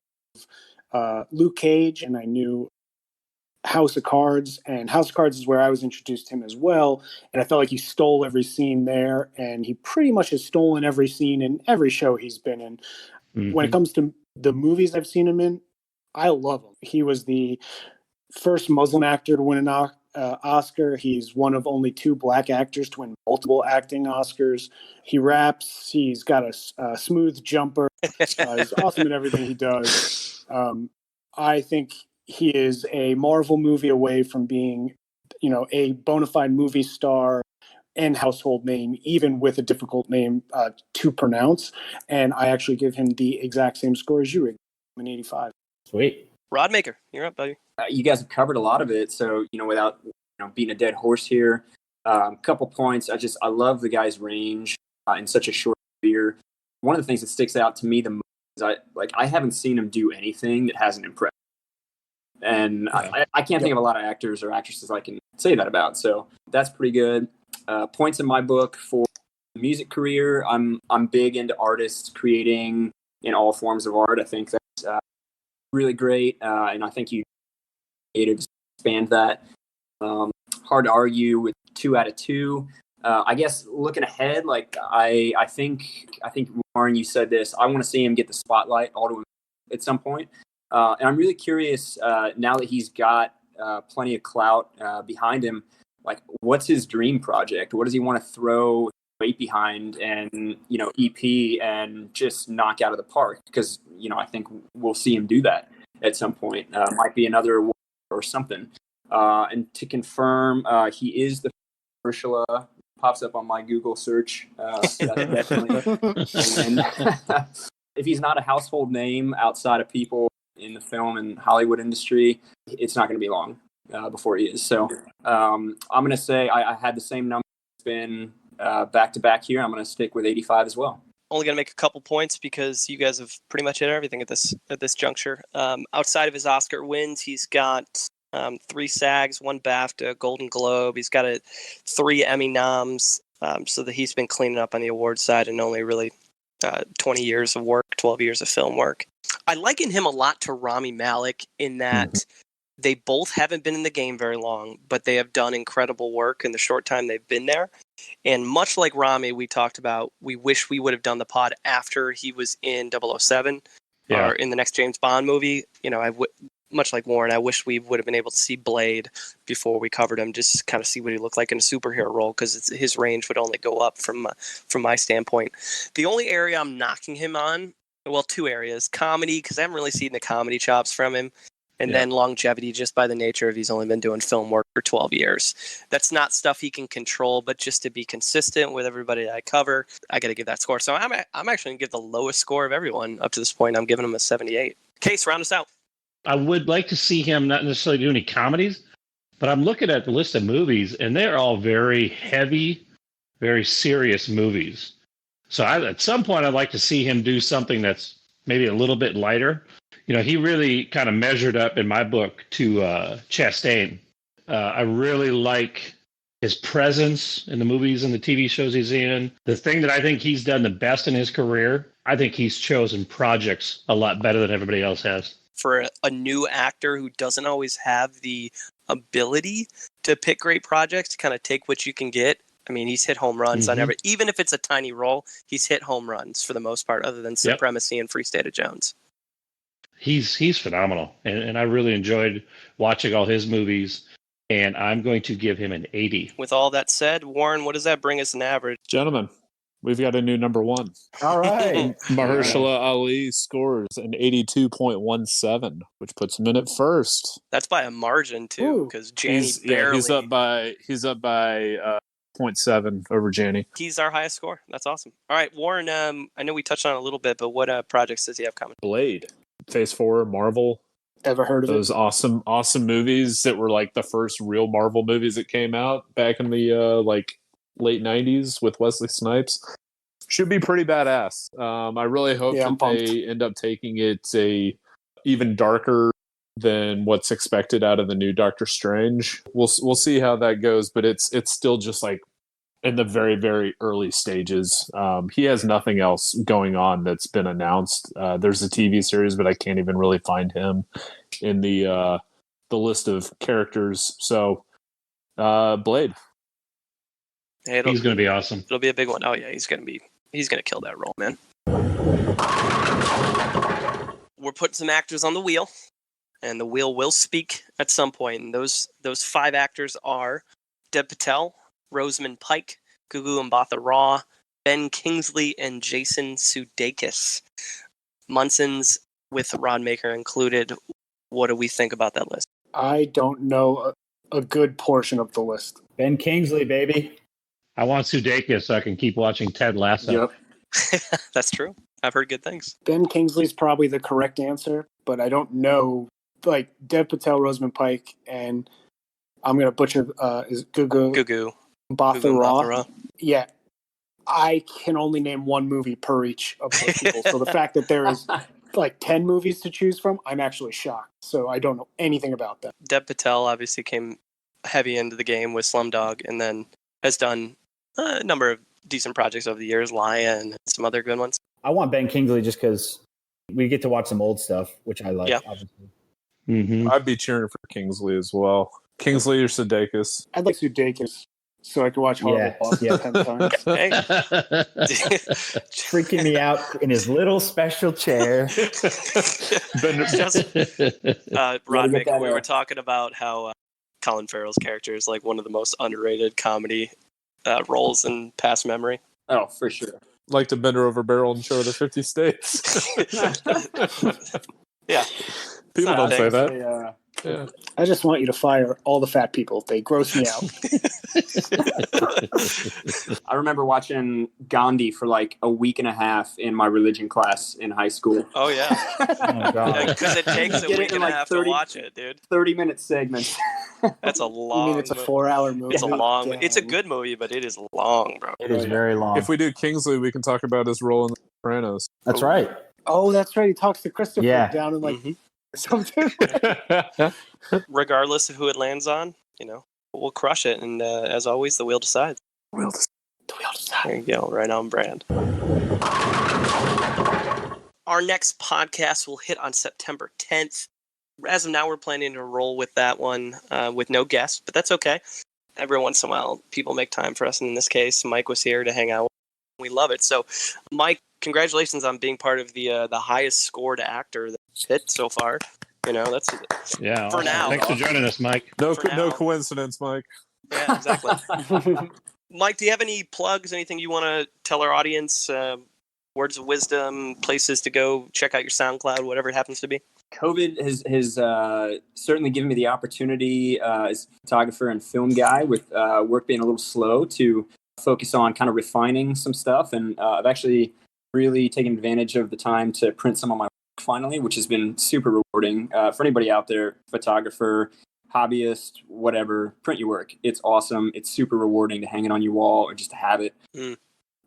of Luke Cage, and I knew House of Cards. And House of Cards is where I was introduced to him as well. And I felt like he stole every scene there. And he pretty much has stolen every scene in every show he's been in. Mm-hmm. When it comes to the movies I've seen him in, I love him. He was the first Muslim actor to win an Oscar. He's one of only 2 black actors to win multiple acting Oscars. He raps. He's got a smooth jumper. He's awesome in everything he does. I think he is a Marvel movie away from being, a bona fide movie star and household name, even with a difficult name to pronounce. And I actually give him the exact same score as you, Rick. I'm an 85. Sweet. Rodmaker, you're up, buddy. You guys have covered a lot of it. So, without being a dead horse here, couple points. I love the guy's range in such a short career. One of the things that sticks out to me the most is I haven't seen him do anything that hasn't impressed. And I can't think of a lot of actors or actresses I can say that about. So that's pretty good. Points in my book for music career. I'm big into artists creating in all forms of art. I think that's really great. And I think you need to expand that. Hard to argue with 2 out of 2. I guess looking ahead, I think Warren, you said this. I want to see him get the spotlight all to him at some point. And I'm really curious now that he's got plenty of clout behind him. What's his dream project? What does he want to throw weight behind and EP and just knock out of the park? Because I think we'll see him do that at some point. Might be another award or something. And to confirm, he is the Mahershala. Pops up on my Google search. That's definitely. And if he's not a household name outside of people in the film and Hollywood industry, it's not going to be long before he is. So I'm going to say I had the same number. It's been back to back here. I'm going to stick with 85 as well. Only going to make a couple points because you guys have pretty much hit everything at this juncture. Outside of his Oscar wins, he's got 3 SAGs, 1 BAFTA, Golden Globe. He's got 3 Emmy noms, so that he's been cleaning up on the awards side and only really 20 years of work, 12 years of film work. I liken him a lot to Rami Malek in that they both haven't been in the game very long, but they have done incredible work in the short time they've been there. And much like Rami, we talked about, we wish we would have done the pod after he was in 007 or in the next James Bond movie. Much like Warren, I wish we would have been able to see Blade before we covered him, just kind of see what he looked like in a superhero role, because his range would only go up from my standpoint. The only area I'm knocking him on, well, 2 areas: comedy, because I haven't really seen the comedy chops from him, and then longevity, just by the nature of he's only been doing film work for 12 years. That's not stuff he can control, but just to be consistent with everybody that I cover, I got to give that score. So I'm actually going to give the lowest score of everyone up to this point. I'm giving him a 78. Case, round us out. I would like to see him not necessarily do any comedies, but I'm looking at the list of movies, and they're all very heavy, very serious movies. So at some point, I'd like to see him do something that's maybe a little bit lighter. He really kind of measured up in my book to Chastain. I really like his presence in the movies and the TV shows he's in. The thing that I think he's done the best in his career, I think he's chosen projects a lot better than everybody else has. For a new actor who doesn't always have the ability to pick great projects, to kind of take what you can get. I mean, he's hit home runs on every, even if it's a tiny role, he's hit home runs for the most part, other than Supremacy and Free State of Jones. He's phenomenal, and I really enjoyed watching all his movies, and I'm going to give him an 80. With all that said, Warren, what does that bring us an average? Gentlemen, we've got a new number one. All right. Mahershala Ali scores an 82.17, which puts him in at first. That's by a margin, too, because Janie barely... he's up by 0.7 over Janie. He's our highest score. That's awesome. All right, Warren, I know we touched on it a little bit, but what projects does he have coming? Blade, Phase 4, Marvel. Ever heard of those awesome movies that were like the first real Marvel movies that came out back in the late 90s with Wesley Snipes? Should be pretty badass. I really hope that they end up taking it even darker than what's expected out of the new Doctor Strange. We'll see how that goes, but it's still just like in the very, very early stages. He has nothing else going on that's been announced. There's a TV series, but I can't even really find him in the list of characters. So, Blade. He's going to be awesome. It'll be a big one. Oh yeah, he's going to kill that role, man. We're putting some actors on the wheel, and the wheel will speak at some point. And those 5 actors are Dev Patel, Rosamund Pike, Gugu Mbatha-Raw, Ben Kingsley, and Jason Sudeikis. Munson's with Rodmaker included. What do we think about that list? I don't know a good portion of the list. Ben Kingsley, baby. I want Sudeikis so I can keep watching Ted Lasso. Yep. That's true. I've heard good things. Ben Kingsley's probably the correct answer, but I don't know. Like Dev Patel, Rosamund Pike, and I'm going to butcher is Gugu Mbatha-Raw. Yeah. I can only name one movie per each of those people. So the fact that there is like 10 movies to choose from, I'm actually shocked. So I don't know anything about that. Dev Patel obviously came heavy into the game with Slumdog, and then has done a number of decent projects over the years, Lion, and some other good ones. I want Ben Kingsley just because we get to watch some old stuff, which I like, obviously. I'd be cheering for Kingsley as well. Kingsley or Sudeikis? I'd like Sudeikis so I could watch Horrible Boss 10 times. Hey. Freaking me out in his little special chair. Rodmaker, we were talking about how Colin Farrell's character is like one of the most underrated comedy roles in past memory. Oh, for sure. Like to bend her over barrel and show her the 50 states. Yeah. People don't say that. Yeah. I just want you to fire all the fat people. They gross me out. I remember watching Gandhi for like a week and a half in my religion class in high school. Oh, yeah. Because it takes a week and a half to watch it, dude. 30-minute segments. That's a long You mean it's a 4-hour movie? It's a long It's a good movie, but it is long, bro. It is very long. If we do Kingsley, we can talk about his role in The Sopranos. That's right. Oh, that's right. He talks to Christopher down in like something. Regardless of who it lands on, we'll crush it. And as always, the wheel decides. The wheel decides. There you go, right on brand. Our next podcast will hit on September 10th. As of now, we're planning to roll with that one with no guests, but that's okay. Every once in a while, people make time for us. And in this case, Mike was here to hang out. We love it. So, Mike, congratulations on being part of the highest scored actor that's hit so far. That's for awesome. now. Thanks for joining us, Mike. No coincidence, Mike. Yeah, exactly. Mike, do you have any plugs? Anything you want to tell our audience? Words of wisdom, places to go, check out your SoundCloud, whatever it happens to be. COVID has certainly given me the opportunity as a photographer and film guy, with work being a little slow, to focus on kind of refining some stuff. And I've actually really taken advantage of the time to print some of my finally, which has been super rewarding. For anybody out there, photographer, hobbyist, whatever, print your work. It's awesome. It's super rewarding to hang it on your wall or just to have it.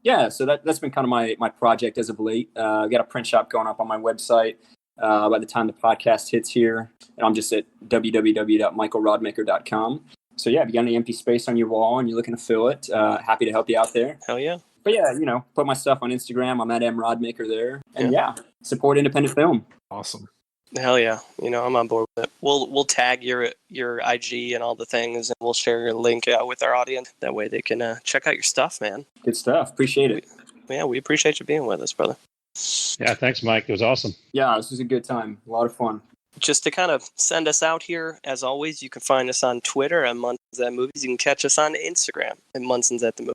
Yeah, so that's been kind of my project as of late. I got a print shop going up on my website by the time the podcast hits here. And I'm just at www.michaelrodmaker.com. So yeah, if you got any empty space on your wall and you're looking to fill it, happy to help you out there. Hell yeah. But yeah, put my stuff on Instagram. I'm at mrodmaker there. And yeah, support independent film. Awesome. Hell yeah. I'm on board with it. We'll tag your IG and all the things, and we'll share your link out with our audience. That way they can check out your stuff, man. Good stuff. Appreciate it. We appreciate you being with us, brother. Yeah, thanks, Mike. It was awesome. Yeah, this was a good time. A lot of fun. Just to kind of send us out here, as always, you can find us on Twitter at Munson's at Movies. You can catch us on Instagram at Munson's at the Movies.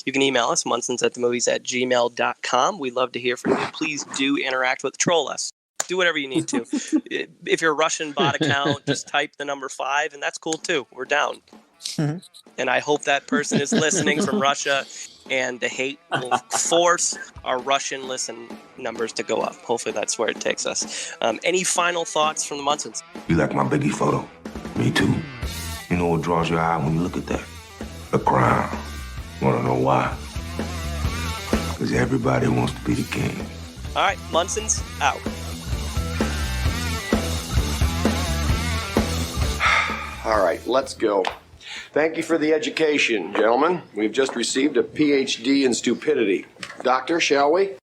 You can email us, munsonsatthemovies@gmail.com. We love to hear from you. Please do interact with, troll us. Do whatever you need to. If you're a Russian bot account, just type the number 5, and that's cool too. We're down. And I hope that person is listening from Russia, and the hate will force our Russian listen numbers to go up. Hopefully that's where it takes us. Any final thoughts from the Munsons? You like my Biggie photo? Me too. You know what draws your eye when you look at that? The crown. Wanna know why? Because everybody wants to be the king. All right, Munsons out. All right, let's go. Thank you for the education, gentlemen. We've just received a PhD in stupidity. Doctor, shall we?